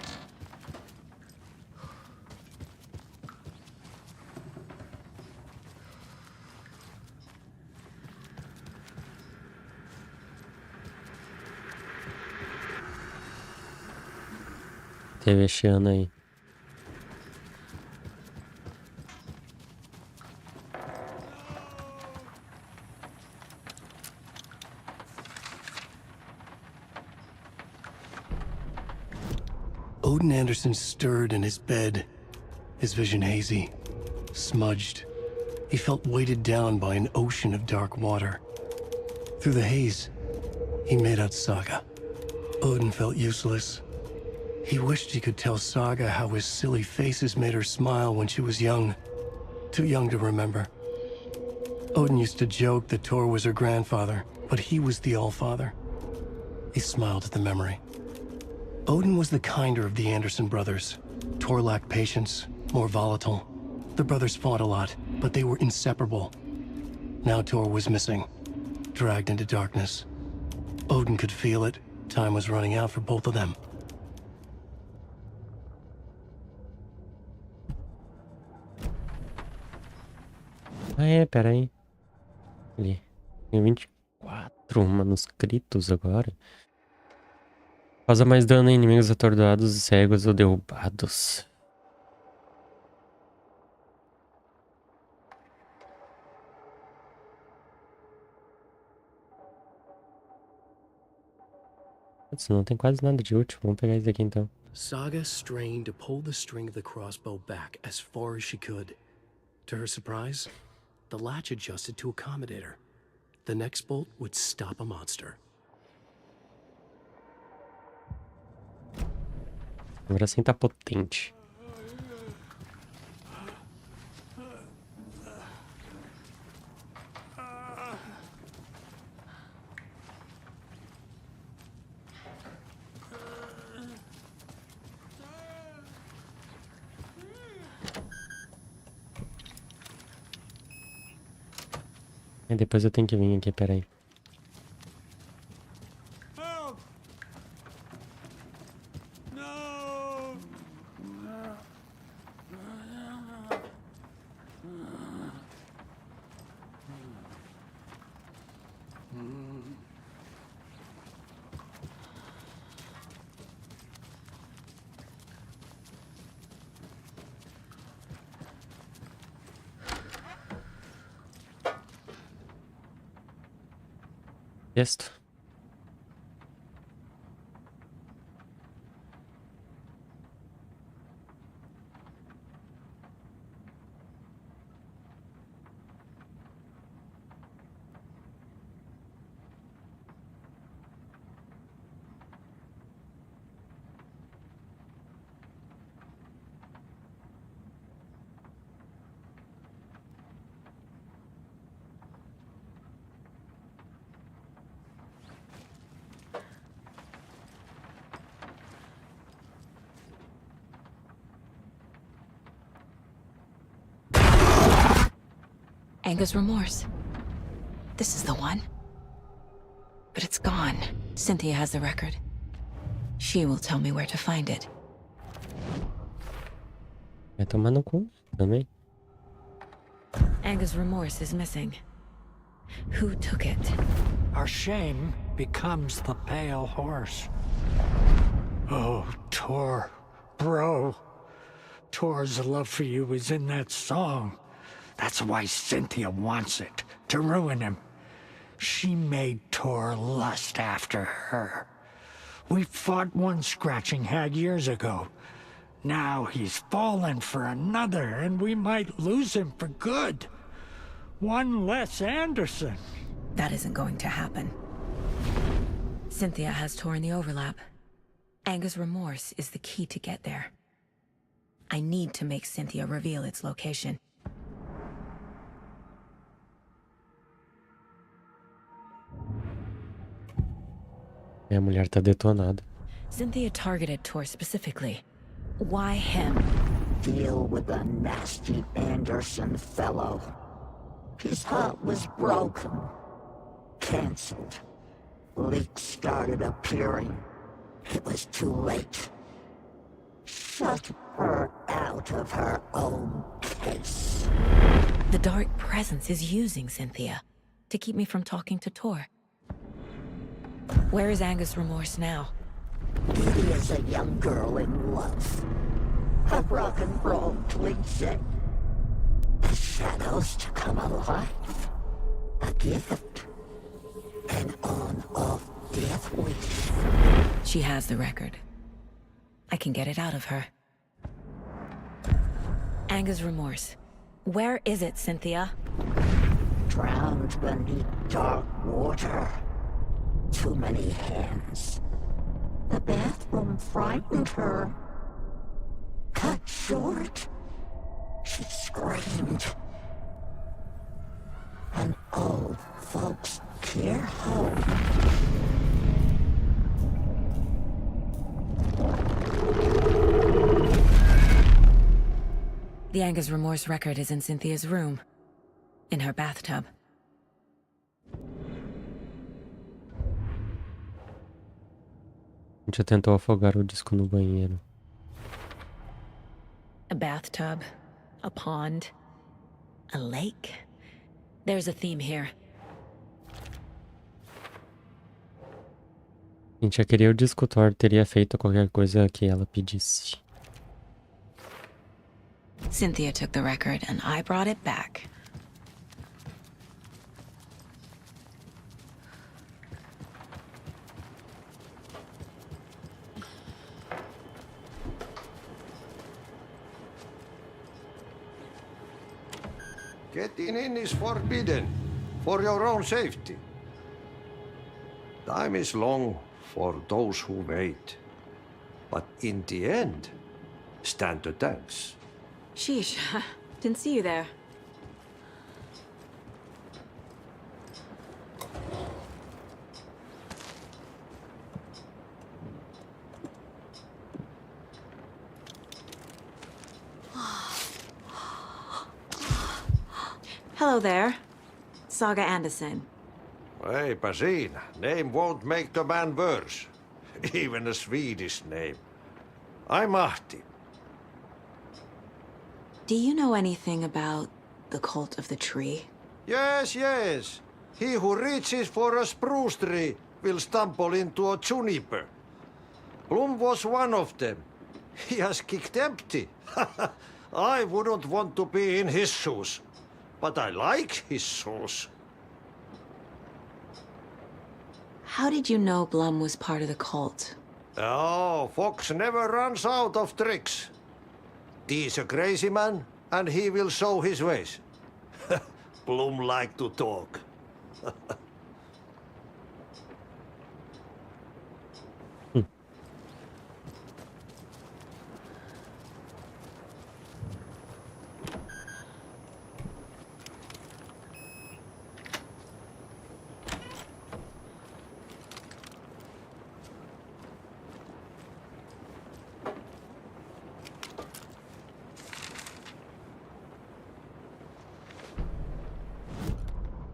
Teve este ano aí. Odin Anderson stirred in his bed, his vision hazy, smudged. He felt weighted down by an ocean of dark water. Through the haze, he made out Saga. Odin felt useless. He wished he could tell Saga how his silly faces made her smile when she was young. Too young to remember. Odin used to joke that Tor was her grandfather, but he was the Allfather. He smiled at the memory. Odin was the kinder of the Anderson brothers. Tor lacked patience, more volatile. The brothers fought a lot, but they were inseparable. Now Tor was missing, dragged into darkness. Odin could feel it. Time was running out for both of them. Ah, pera aí. Ali. Tem 24 manuscritos agora. Causa mais dano a inimigos atordoados, cegos ou derrubados. Putz, não tem quase nada de útil. Vamos pegar esse aqui então. Saga strained to pull the string of the crossbow back as far as she could. To her surprise, the latch adjusted to accommodate her. The next bolt would stop a monster. Agora sim tá potente. E depois eu tenho que vir aqui, peraí. Jest. Anger's remorse. This is the one. But it's gone. Cynthia has the record. She will tell me where to find it. Vai tomar no cu também. Anger's remorse is missing. Who took it? Our shame becomes the pale horse. Oh, Tor, bro. Tor's love for you is in that song. That's why Cynthia wants it, to ruin him. She made Tor lust after her. We fought one scratching hag years ago. Now he's fallen for another, and we might lose him for good. One less Anderson. That isn't going to happen. Cynthia has Tor in the overlap. Anger's remorse is the key to get there. I need to make Cynthia reveal its location. Minha mulher tá detonada. Cynthia targeted Tor specifically. Why him? Deal with the nasty Anderson fellow. His heart was broken. Cancelled. Leaks started appearing. It was too late. Shut her out of her own case. The dark presence is using Cynthia to keep me from talking to Tor. Where is Anger's remorse now? He is a young girl in love. A rock and roll twinset. The shadows to come alive. A gift. An on-off death wish. She has the record. I can get it out of her. Anger's remorse. Where is it, Cynthia? drowned beneath dark water. Too many hands. The bathroom frightened her. Cut short. She screamed. An old folks' care home. The Anger's remorse record is in Cynthia's room. In her bathtub. A gente tentou afogar o disco no banheiro. A bathtub. A pond. A lake. There's a theme here. A gente já queria o disco. Thor teria feito qualquer coisa que ela pedisse. Cynthia took the record and I brought it back. Getting in is forbidden, for your own safety. Time is long for those who wait. But in the end, stand the thanks. Sheesh, didn't see you there. Hello there. Saga Anderson. Hey, Pasin, name won't make the man worse. Even a Swedish name. I'm Ahti. Do you know anything about the cult of the tree? Yes, yes. He who reaches for a spruce tree will stumble into a juniper. Blum was one of them. He has kicked empty. I wouldn't want to be in his shoes. But I like his shoes. How did you know Blum was part of the cult? Oh, Fox never runs out of tricks. He's a crazy man, and he will show his ways. Blum like to talk.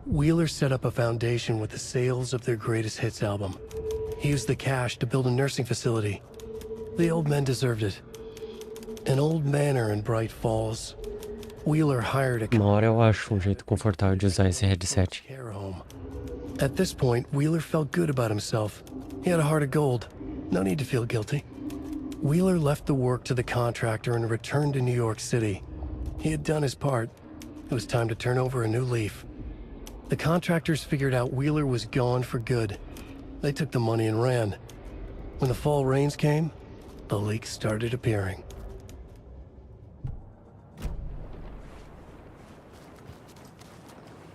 Wheeler set up a foundation with the sales of their greatest hits album. He used the cash to build a nursing facility. The old men deserved it. An old manor in Bright Falls. Wheeler hired a Uma hora eu acho jeito confortável de usar esse headset. care home. At this point, Wheeler felt good about himself. He had a heart of gold. No need to feel guilty. Wheeler left the work to the contractor and returned to New York City. He had done his part. It was time to turn over a new leaf. The contractors figured out Wheeler was gone for good. They took the money and ran. When the fall rains came, the leaks started appearing.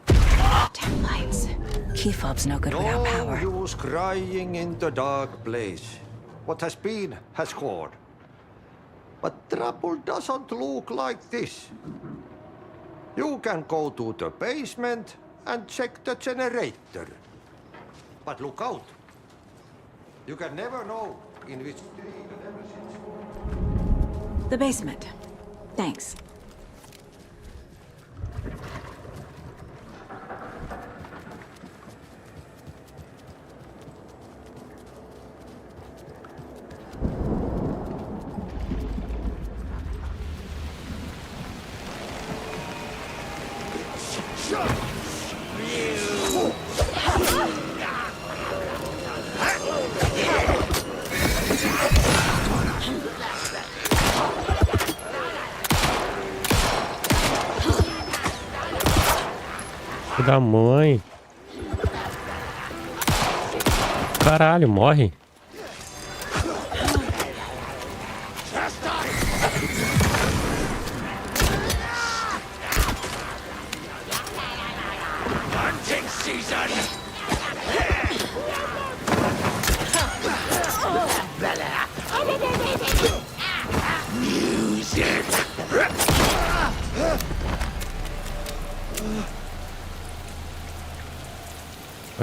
Dim lights. Key fob's no good without power. No use crying in the dark place. What has been has gone. But trouble doesn't look like this. You can go to the basement and check the generator. But look out. You can never know in which tree the devil sits. The basement. Thanks. Da mãe. Caralho, morre.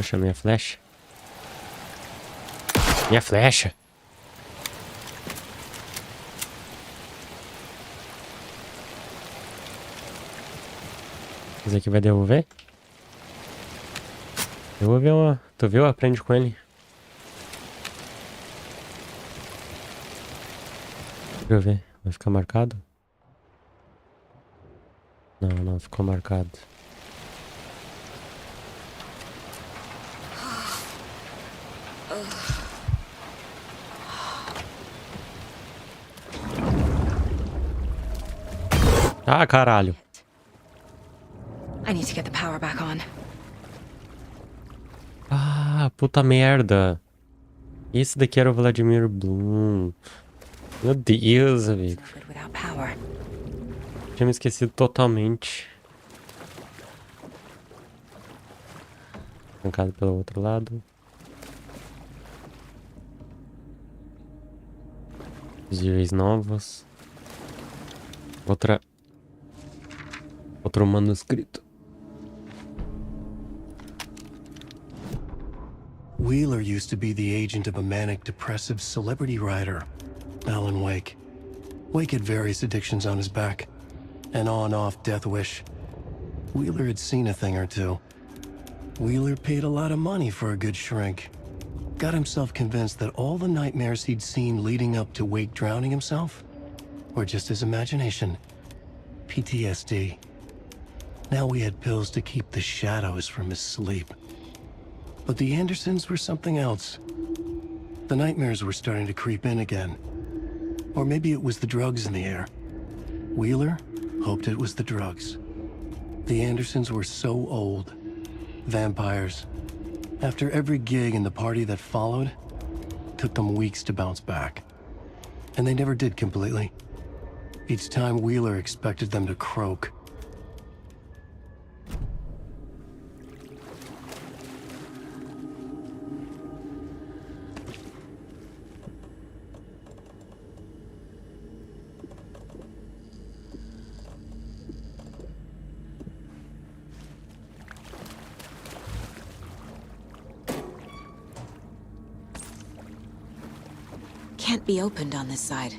achar minha flecha. Minha flecha! Esse aqui vai devolver? Devolver uma... Tu viu? Aprende com ele. Deixa eu ver. Vai ficar marcado? Não, não ficou marcado. Ah, caralho. I need to get the power back on. Ah, puta merda. Esse daqui era o Vladimir Bloom. Meu Deus, amigo. Tinha me esquecido totalmente. Trancado pelo outro lado. Visíveis novos. Outro manuscrito. Wheeler used to be the agent of a manic depressive celebrity writer, Alan Wake. Wake had various addictions on his back. An on-off death wish. Wheeler had seen a thing or two. Wheeler paid a lot of money for a good shrink. Got himself convinced that all the nightmares he'd seen leading up to Wake drowning himself were just his imagination. PTSD. Now we had pills to keep the shadows from his sleep. But the Andersons were something else. The nightmares were starting to creep in again. Or maybe it was the drugs in the air. Wheeler hoped it was the drugs. The Andersons were so old. Vampires. After every gig and the party that followed, it took them weeks to bounce back. And they never did completely. Each time Wheeler expected them to croak. Can't be opened on this side.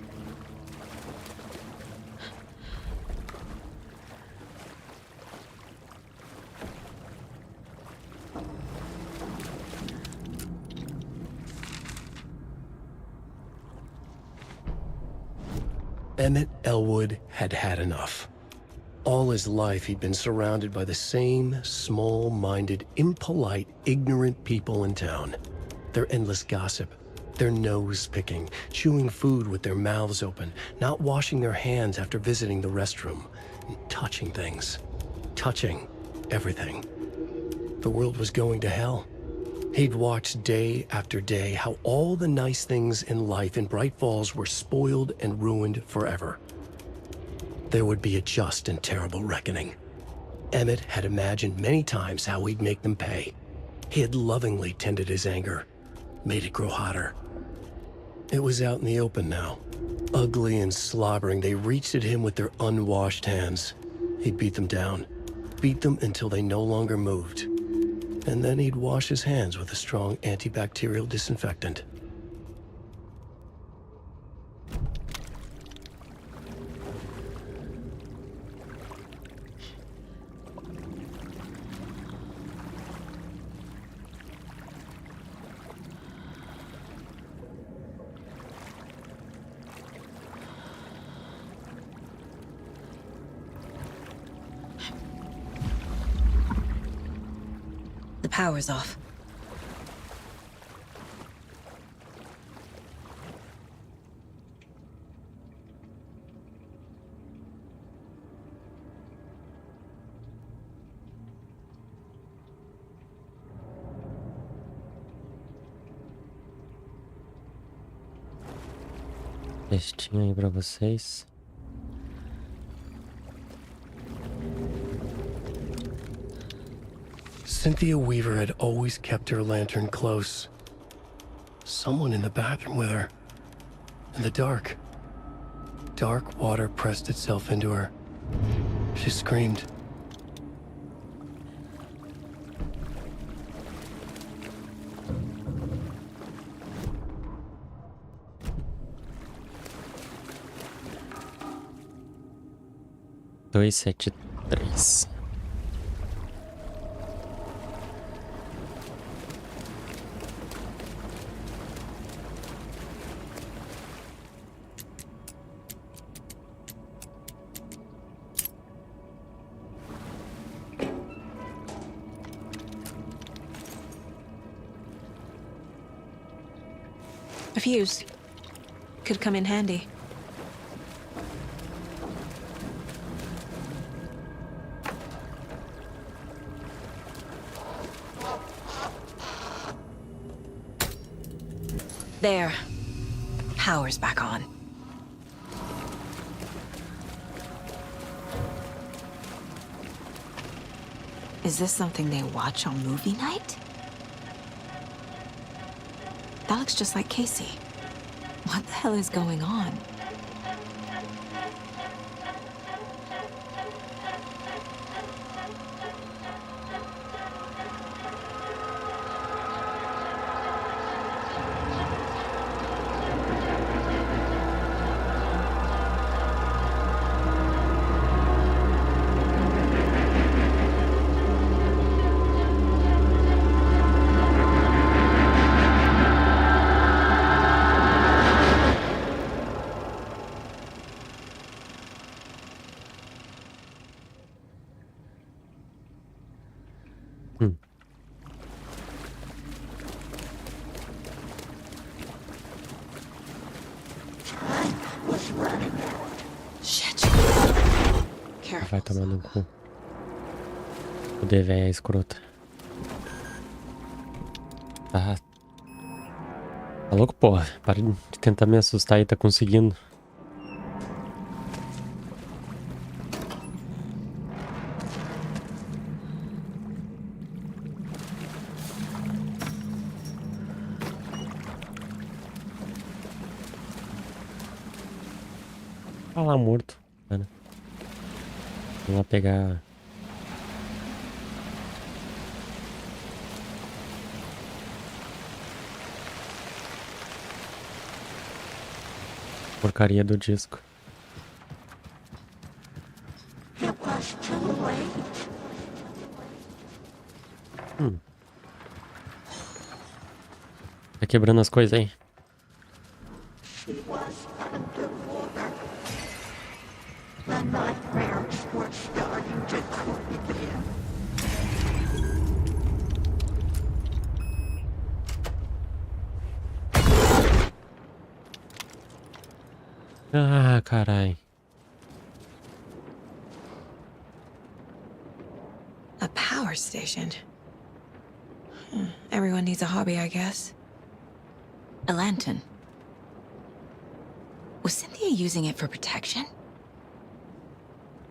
Emmett Elwood had had enough. All his life, he'd been surrounded by the same small-minded, impolite, ignorant people in town. Their endless gossip, their nose-picking, chewing food with their mouths open, not washing their hands after visiting the restroom, and touching things. Touching everything. The world was going to hell. He'd watched day after day how all the nice things in life in Bright Falls were spoiled and ruined forever. There would be a just and terrible reckoning. Emmett had imagined many times how he'd make them pay. He had lovingly tended his anger, made it grow hotter. It was out in the open now. Ugly and slobbering, they reached at him with their unwashed hands. He'd beat them down, beat them until they no longer moved. And then he'd wash his hands with a strong antibacterial disinfectant. The power's off. Textinho aí pra vocês. Cynthia Weaver had always kept her lantern close. Someone in the bathroom with her. In the dark. Dark water pressed itself into her. She screamed. 273. A fuse. Could come in handy. There. Power's back on. Is this something they watch on movie night? That looks just like Casey. What the hell is going on? Vai tomar no cu. Poder véia escrota. Tá louco, porra. Para de tentar me assustar aí, tá conseguindo. Tá lá morto, cara. Vamos lá pegar. Porcaria do disco. Tá quebrando as coisas aí. Ah, carai. A power station. Everyone needs a hobby, I guess. A lantern. Was Cynthia using it for protection?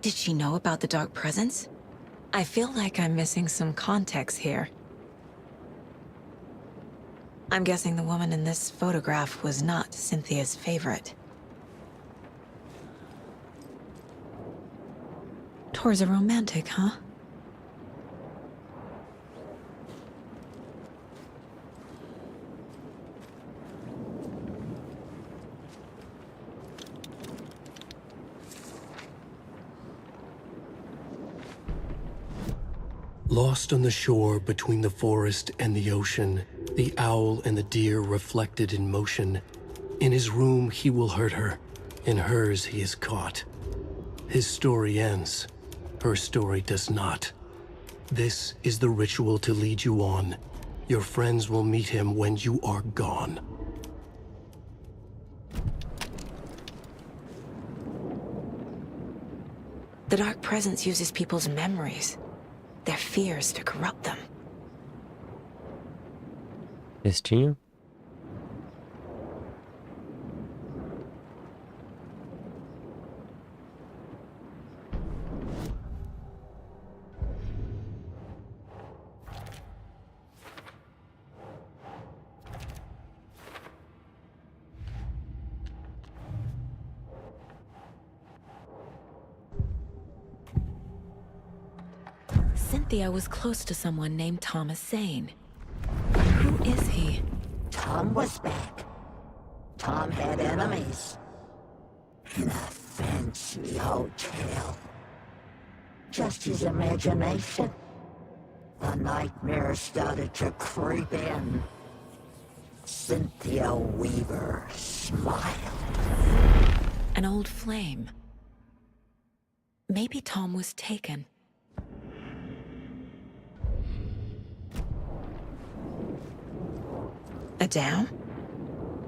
Did she know about the dark presence? I feel like I'm missing some context here. I'm guessing the woman in this photograph was not Cynthia's favorite. Tor's a romantic, huh? Lost on the shore between the forest and the ocean, the owl and the deer reflected in motion. In his room he will hurt her, in hers he is caught. His story ends, her story does not. This is the ritual to lead you on. Your friends will meet him when you are gone. The dark presence uses people's memories, their fears to corrupt them. Textinho. Cynthia was close to someone named Thomas Zane. Who is he? Tom was back. Tom had enemies. In a fancy hotel. just his imagination. The nightmare started to creep in. Cynthia Weaver smiled. An old flame. Maybe Tom was taken. A dam?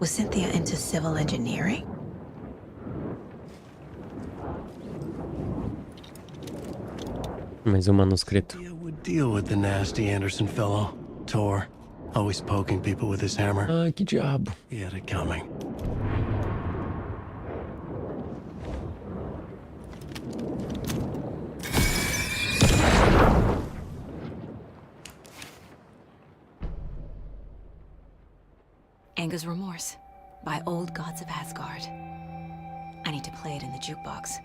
Was Cynthia into civil engineering? Mais manuscrito. Cynthia would deal with the nasty Anderson fellow, Tor, always poking people with his hammer. Ai, que diabo. He had it coming. Anger's Remorse by Old Gods of Asgard. I need to play it in the jukebox.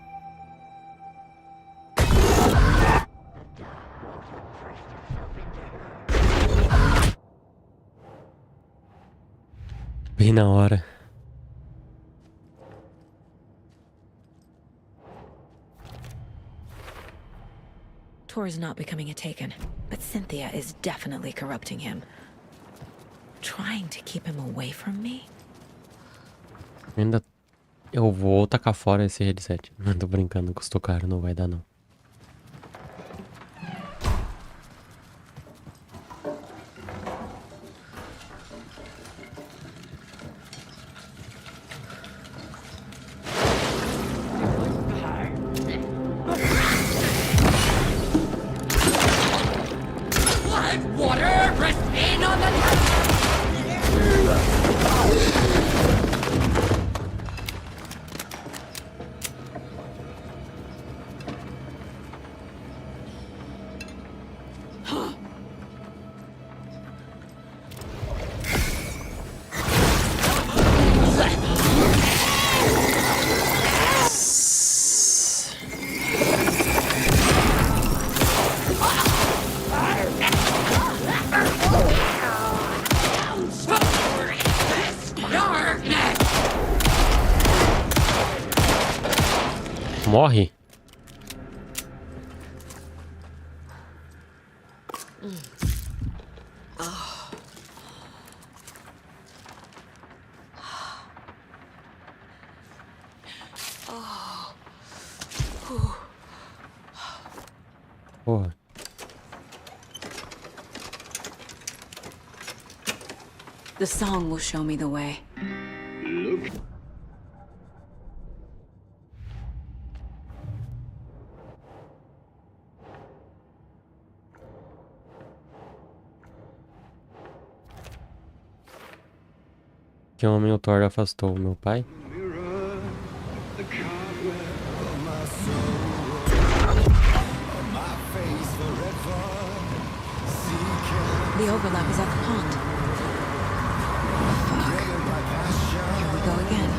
Bem na hora. Tor is not becoming a Taken, but Cynthia is definitely corrupting him. Trying to keep him away from me? Ainda... Eu vou tacar fora esse headset. Não tô brincando, custou caro, não vai dar não. Morre? Porra. The song will show me the way. Look. Que homem o Thor afastou? Meu pai? The overlap is at the pond. Fuck. Here we go again.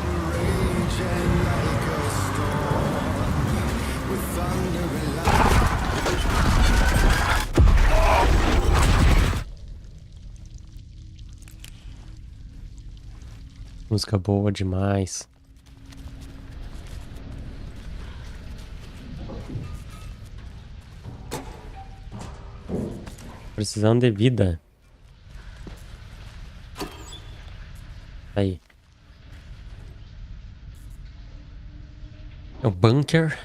Música boa demais. Precisando de vida. Aí. É o bunker.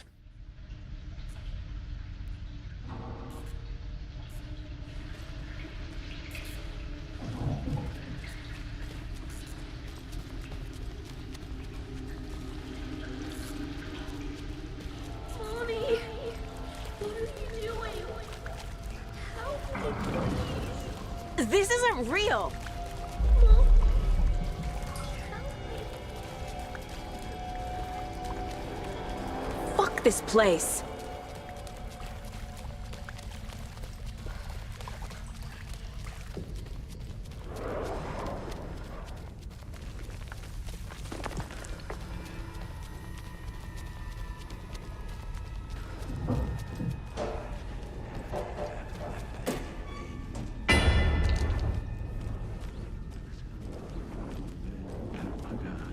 This isn't real! Fuck this place.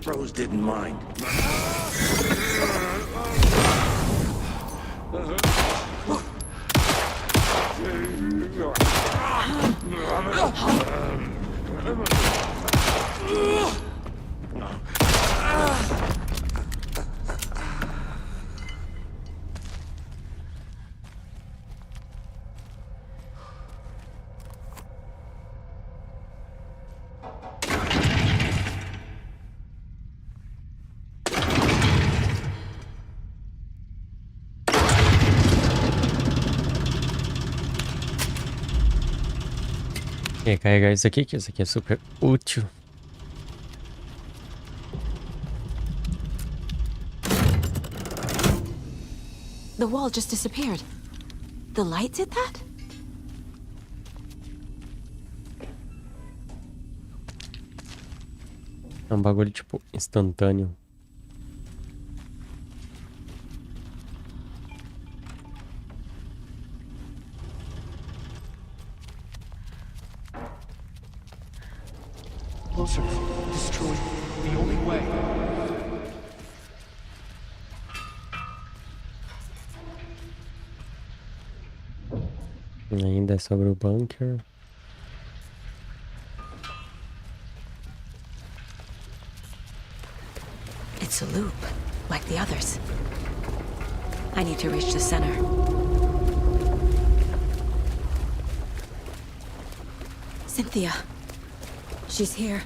Rose didn't mind. Recarregar isso aqui, que isso aqui é super útil. The wall just disappeared. The light did that? É um bagulho tipo instantâneo. Closer. Destroy. The only way. Ainda é sobre o bunker. It's a loop, like the others. I need to reach the center. Cynthia. She's here.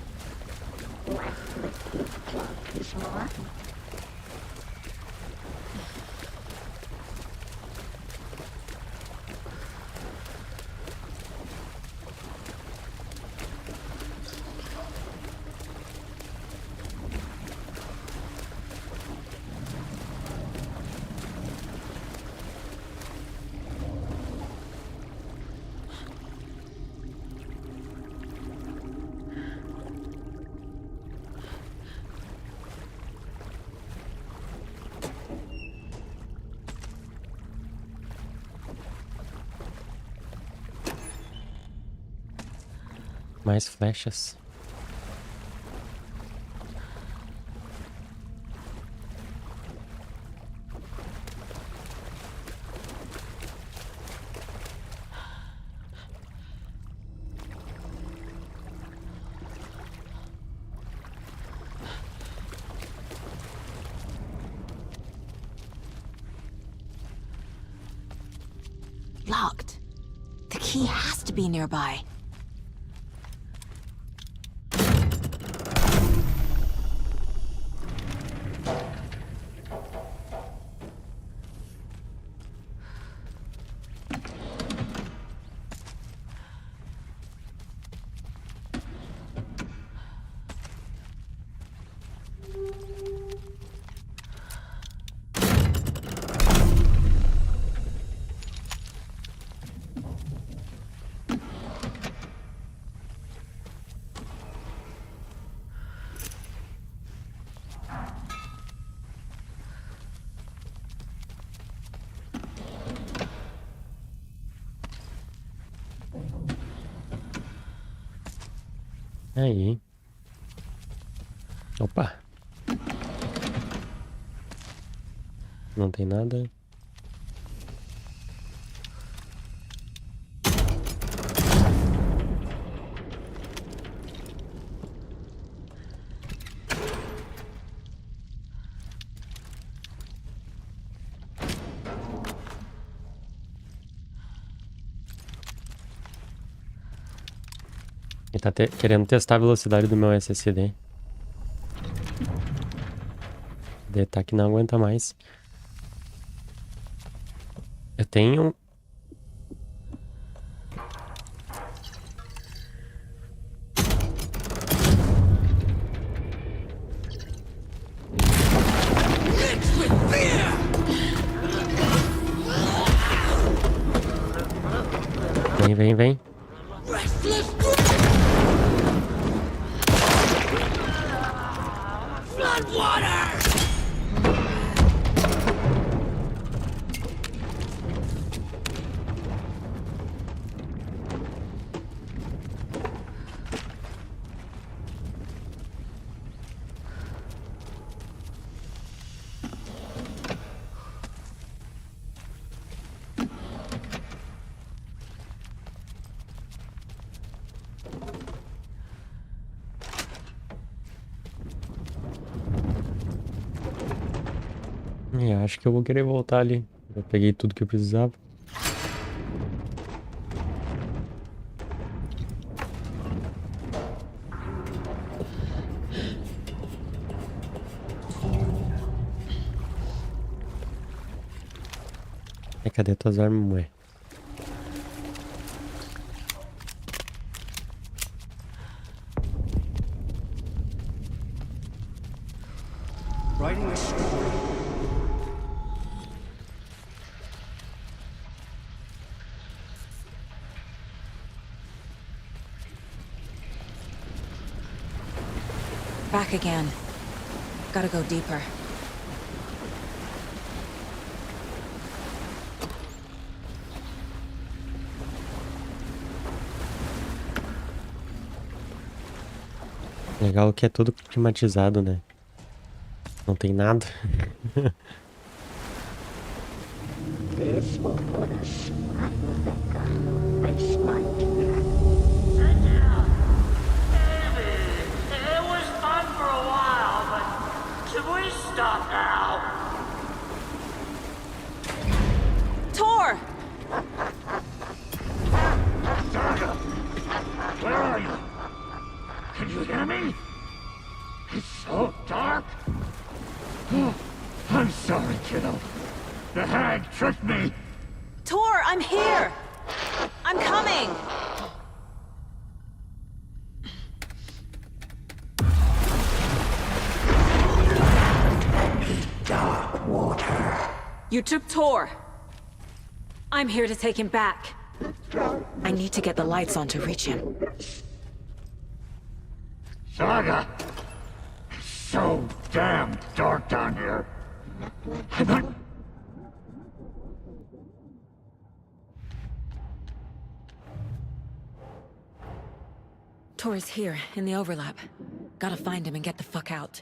Mais flechas. Locked. The key has to be nearby. Aí. Opa. Não tem nada. Ele tá querendo testar a velocidade do meu SSD. Ele tá que não aguenta mais. Eu tenho... Vem, vem, vem. Acho que eu vou querer voltar ali. Eu peguei tudo que eu precisava. Cadê tuas armas, mulher? Writing a story. Back again. Gotta go deeper. Legal que é tudo climatizado, né? Não tem nada. It was fun for a while, but should we stop now? Tor! Where are you? Can you hear me? It's so dark. Oh, I'm sorry, kiddo. The hag tricked me. Tor, I'm here! I'm coming! Dark water. You took Tor. I'm here to take him back. I need to get the lights on to reach him. Saga! It's so damn dark down here. I'm not... Tor is here, in the overlap. Gotta find him and get the fuck out.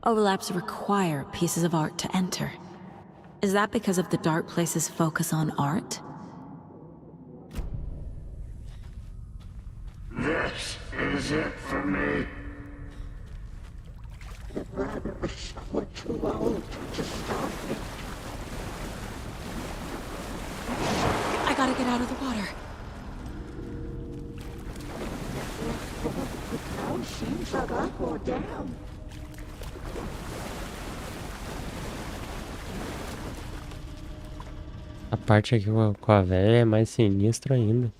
Overlaps require pieces of art to enter. Is that because of the dark place's focus on art? This is it for me. I gotta get out of the water. A parte aqui com a véia é mais sinistra ainda.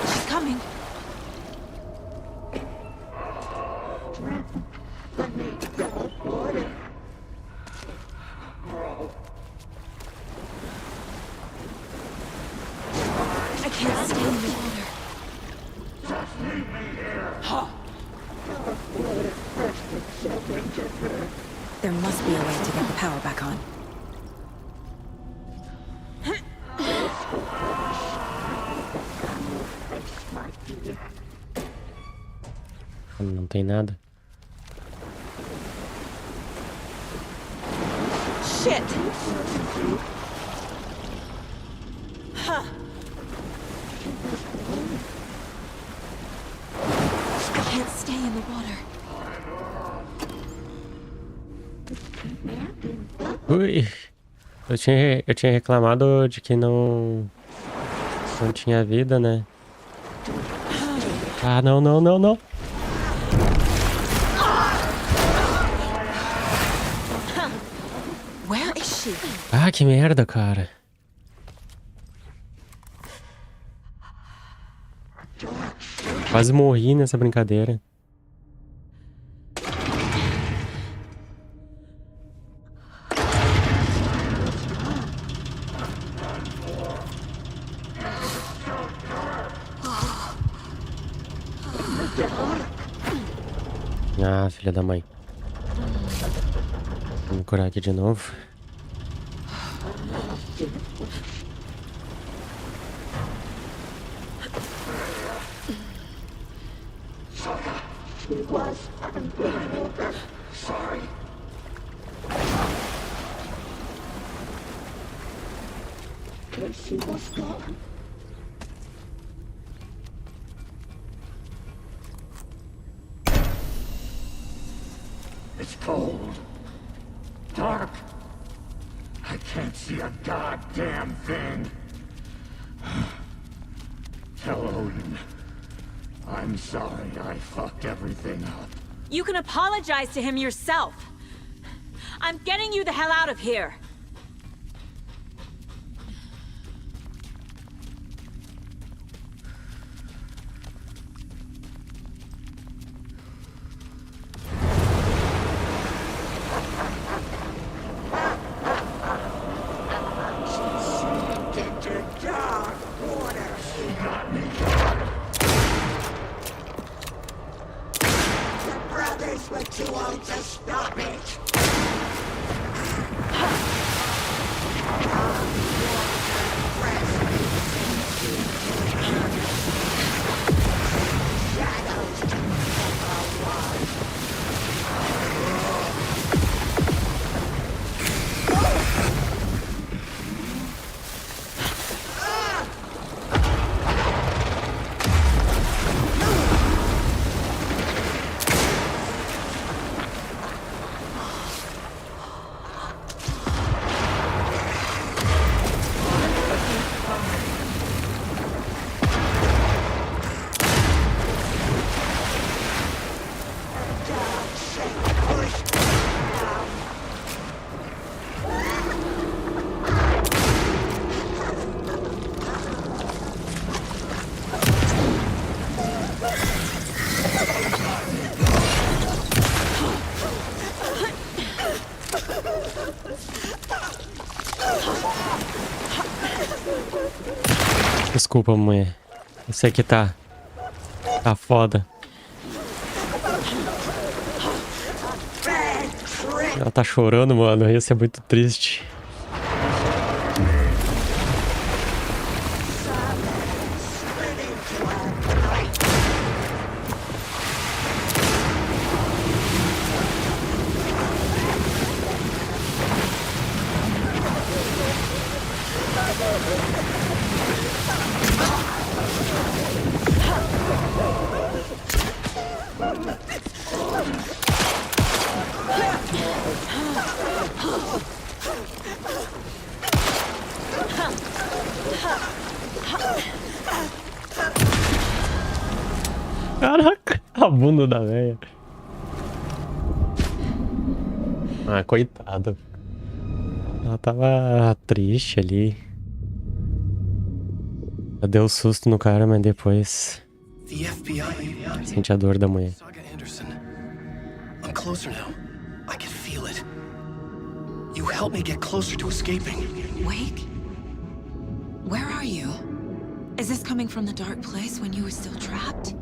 She's coming. I can't stay in the water. Just leave me here. Huh. There must be a way to get the power back on. Não tem nada. Shit! Huh. I can't stay in the water. Ui! Eu tinha reclamado de que não tinha vida, né? Ah, não, não, não, não! Where is she? Ah, que merda, cara. Quase morri nessa brincadeira. Ah, filha da mãe. Vamos curar aqui de novo. It's cold. Dark. I can't see a goddamn thing. Tell Odin. I'm sorry I fucked everything up. You can apologize to him yourself. I'm getting you the hell out of here. Desculpa, mulher. Eu sei que tá foda. Ela tá chorando, mano. Ia ser muito triste. Caraca, a bunda da velha. Ah, coitada. Ela tava triste ali. Ela deu susto no cara, mas depois sente a dor da mulher. I'm closer now. I can feel it. You helped me get closer to escaping. Wake? Where are you? Is this coming from the dark place when you were still trapped?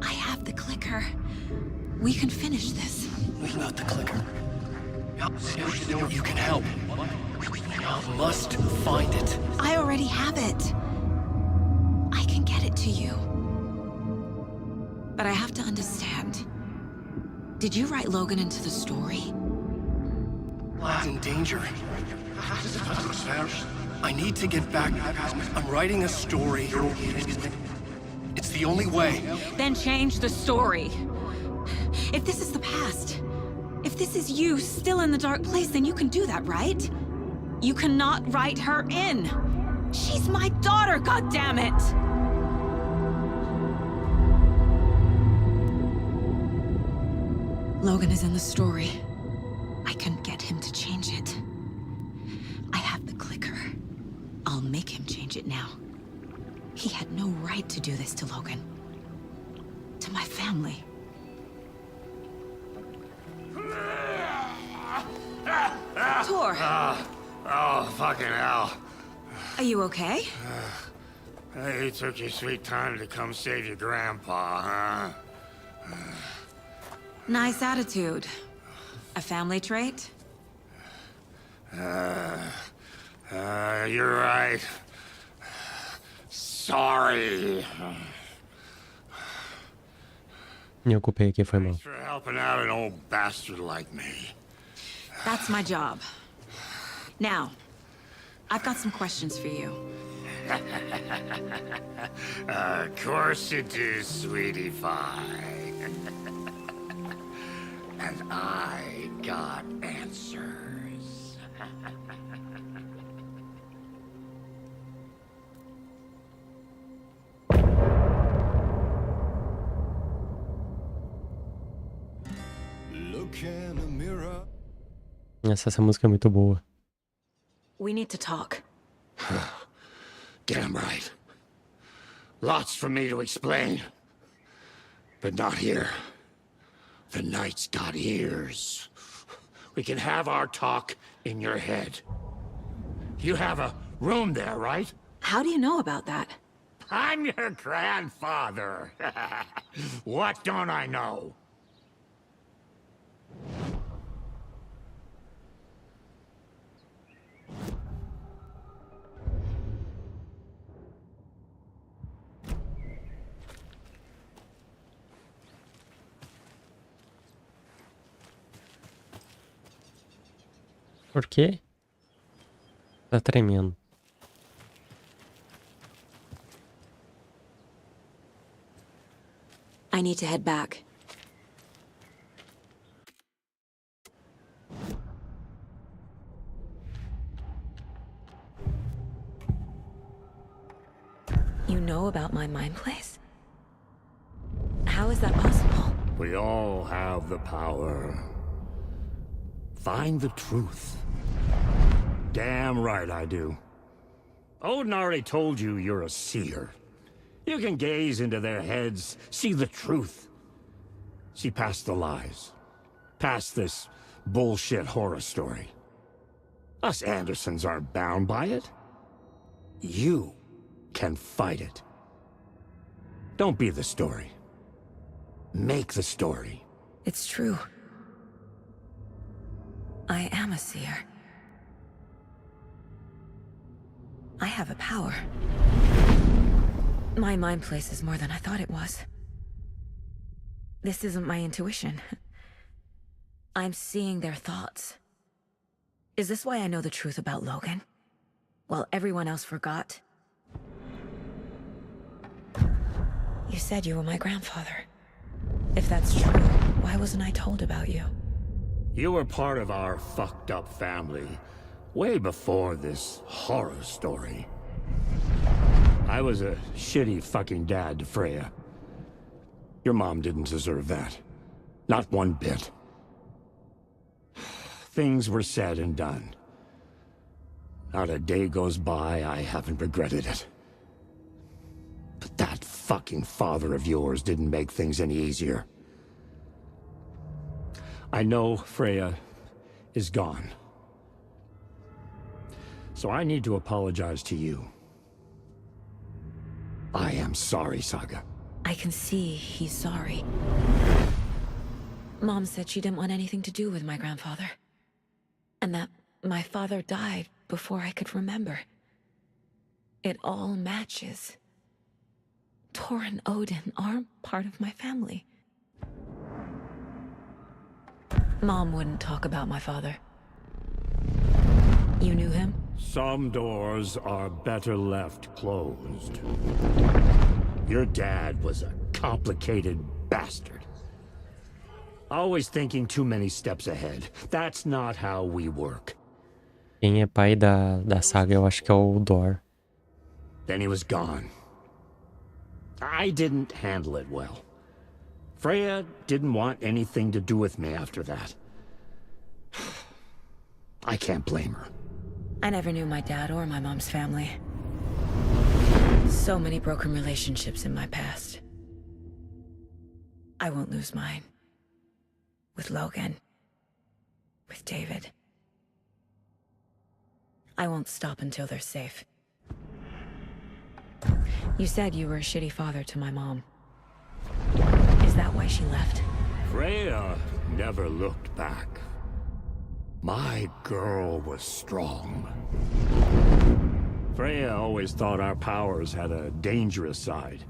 I have the clicker. We can finish this. Without the clicker, you can help. I must find it. I already have it. I can get it to you. But I have to understand. Did you write Logan into the story? He's in danger. I need to get back. I'm writing a story. It's the only way. Then change the story. If this is the past, if this is you still in the dark place, then you can do that, right? You cannot write her in. She's my daughter, goddammit! Logan is in the story. I can get him to change it. I have the clicker. I'll make him change it now. He had no right to do this to Logan. To my family. Tor! Oh, fucking hell. Are you okay? You took your sweet time to come save your grandpa, huh? Nice attitude. A family trait? You're right. Sorry. Me ocupei aqui, foi mal. Thanks for helping out an old bastard like me. That's my job. Now, I've got some questions for you. Of course you do, sweetie pie. And I got answers. Look in the mirror. Essa música é muito boa. We need to talk. Damn right. Lots for me to explain. But not here. The night's got ears. We can have our talk in your head. You have a room there, right? How do you know about that? I'm your grandfather. What don't I know? Por quê? Tá tremendo. I need to head back. You know about my mind place? How is that possible? We all have the power. Find the truth. Damn right I do. Odin already told you you're a seer. You can gaze into their heads, see the truth. See past the lies. Past this bullshit horror story. Us Andersons aren't bound by it. You can fight it. Don't be the story. Make the story. It's true. I am a seer. I have a power. My mind place is more than I thought it was. This isn't my intuition. I'm seeing their thoughts. Is this why I know the truth about Logan? While everyone else forgot? You said you were my grandfather. If that's true, why wasn't I told about you? You were part of our fucked up family, way before this horror story. I was a shitty fucking dad to Freya. Your mom didn't deserve that. Not one bit. Things were said and done. Not a day goes by I haven't regretted it. But that fucking father of yours didn't make things any easier. I know Freya is gone. So I need to apologize to you. I am sorry, Saga. I can see he's sorry. Mom said she didn't want anything to do with my grandfather. And that my father died before I could remember. It all matches. Tor and Odin are part of my family. Mom wouldn't talk about my father. You knew him? Some doors are better left closed. Your dad was a complicated bastard. Always thinking too many steps ahead. That's not how we work. Quem é pai da saga eu acho que é o Dor. Then he was gone. I didn't handle it well. Freya didn't want anything to do with me after that. I can't blame her. I never knew my dad or my mom's family. So many broken relationships in my past. I won't lose mine. With Logan. With David. I won't stop until they're safe. You said you were a shitty father to my mom. Is that why she left? Freya never looked back. My girl was strong. Freya always thought our powers had a dangerous side.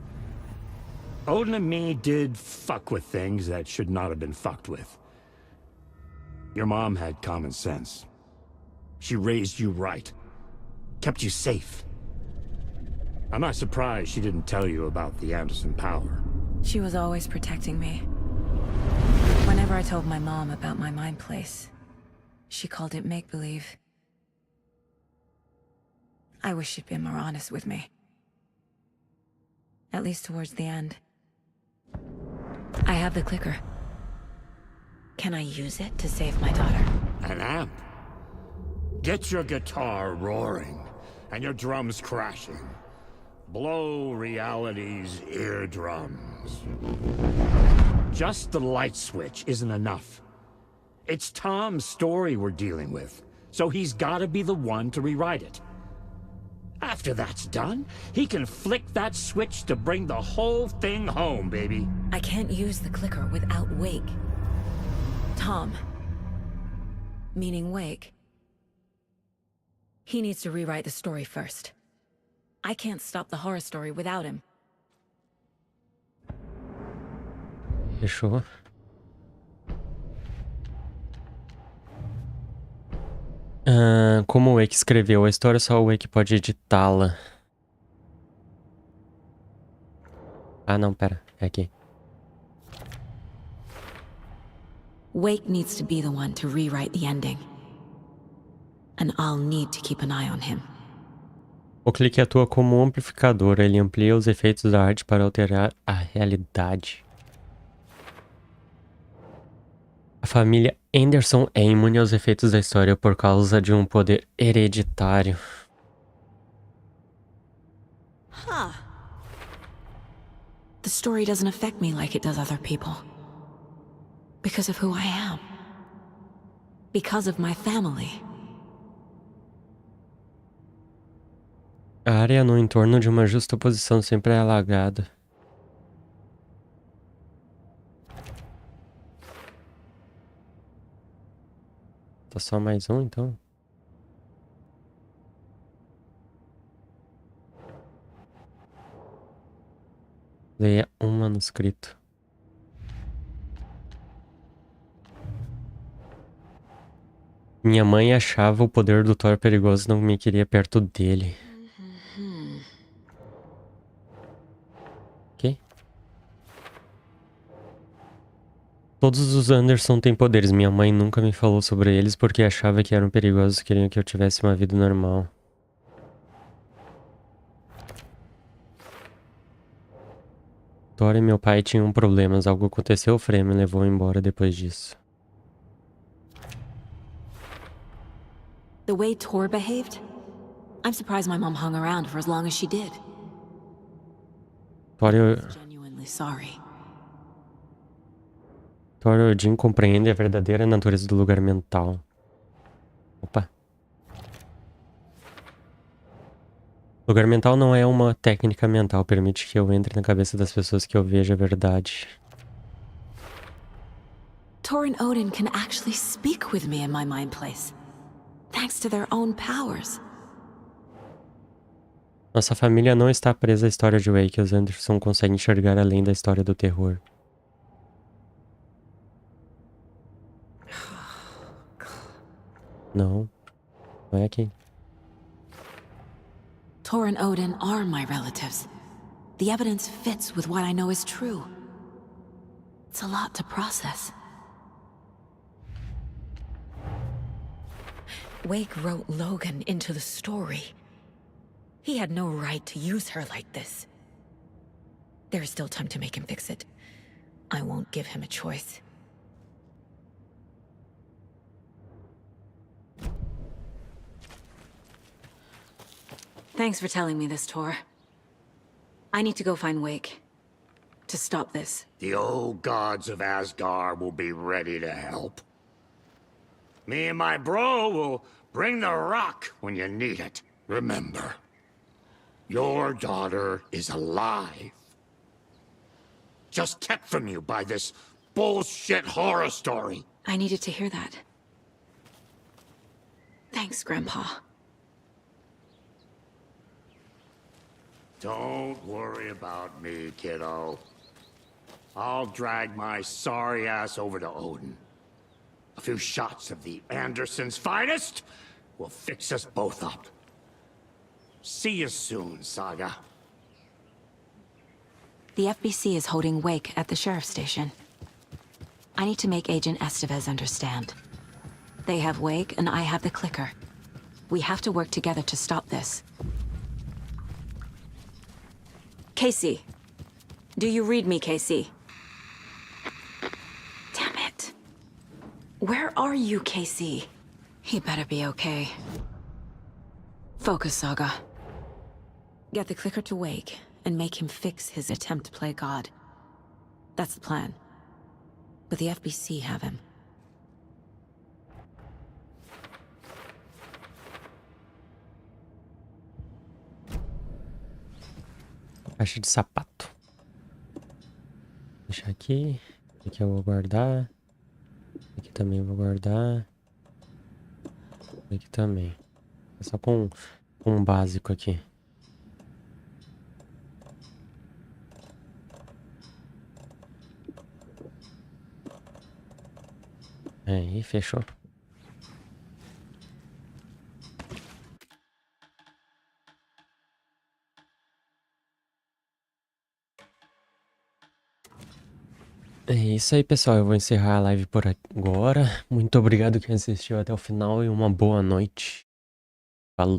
Odin and me did fuck with things that should not have been fucked with. Your mom had common sense. She raised you right. kept you safe. I'm not surprised she didn't tell you about the Anderson power. She was always protecting me. Whenever I told my mom about my mind place, she called it make-believe. I wish she'd been more honest with me. At least towards the end. I have the clicker. Can I use it to save my daughter? An amp? Get your guitar roaring, and your drums crashing. Blow reality's eardrums. Just the light switch isn't enough. It's Tom's story we're dealing with, so he's gotta be the one to rewrite it. After that's done, he can flick that switch to bring the whole thing home, baby. I can't use the clicker without Wake. Tom, meaning Wake, he needs to rewrite the story first. I can't stop the horror story without him. Fechou. Como o Wake escreveu a história, só o Wake pode editá-la. Ah, não, pera. É aqui. Wake needs to be the one to rewrite the ending. And I'll need to keep an eye on him. O clique atua como um amplificador. Ele amplia os efeitos da arte para alterar a realidade. A família Anderson é imune aos efeitos da história por causa de um poder hereditário. Huh. The story doesn't affect me like it does other people. Because of who I am. Because of my family. A área no entorno de uma justa posição sempre é alagada. Tá só mais um, então? Leia um manuscrito. Minha mãe achava o poder do Thor perigoso e não me queria perto dele. Ok? Todos os Anderson têm poderes. Minha mãe nunca me falou sobre eles porque achava que eram perigosos e queriam que eu tivesse uma vida normal. Thor e meu pai tinham problemas. Algo aconteceu, o Frey me levou embora depois disso. The way Tor behaved? I'm surprised my mom hung around for as long as she did. Thor e Genuinely sorry. Thor e Odin compreendem a verdadeira natureza do lugar mental. Opa. Lugar mental não é uma técnica mental. Permite que eu entre na cabeça das pessoas que eu veja a verdade. Tor and Odin can actually speak with me in my mind place. Thanks to their own powers. Nossa família não está presa à história de Wake. Os Anderson conseguem enxergar além da história do terror. Não. Não é aqui. Tor and Odin are my relatives. The evidence fits with what I know is true. It's a lot to process. Wake wrote Logan into the story. He had no right to use her like this. There is still time to make him fix it. I won't give him a choice. Thanks for telling me this, Tor. I need to go find Wake. To stop this. The old gods of Asgard will be ready to help. Me and my bro will bring the rock when you need it. Remember, your daughter is alive. Just kept from you by this bullshit horror story. I needed to hear that. Thanks, Grandpa. Don't worry about me, kiddo. I'll drag my sorry ass over to Odin. A few shots of the Andersons' finest will fix us both up. See you soon, Saga. The FBC is holding wake at the sheriff's station. I need to make Agent Estevez understand. They have wake and I have the clicker. We have to work together to stop this. Casey. Do you read me, Casey? Damn it. Where are you, Casey? He better be okay. Focus, Saga. Get the clicker to wake and make him fix his attempt to play God. That's the plan. But the FBC have him. Caixa de sapato. Deixa aqui. Aqui eu vou guardar. Aqui também eu vou guardar. Aqui também. É só com um básico aqui. Aí, fechou. É isso aí, pessoal. Eu vou encerrar a live por agora. Muito obrigado quem assistiu até o final e uma boa noite. Falou.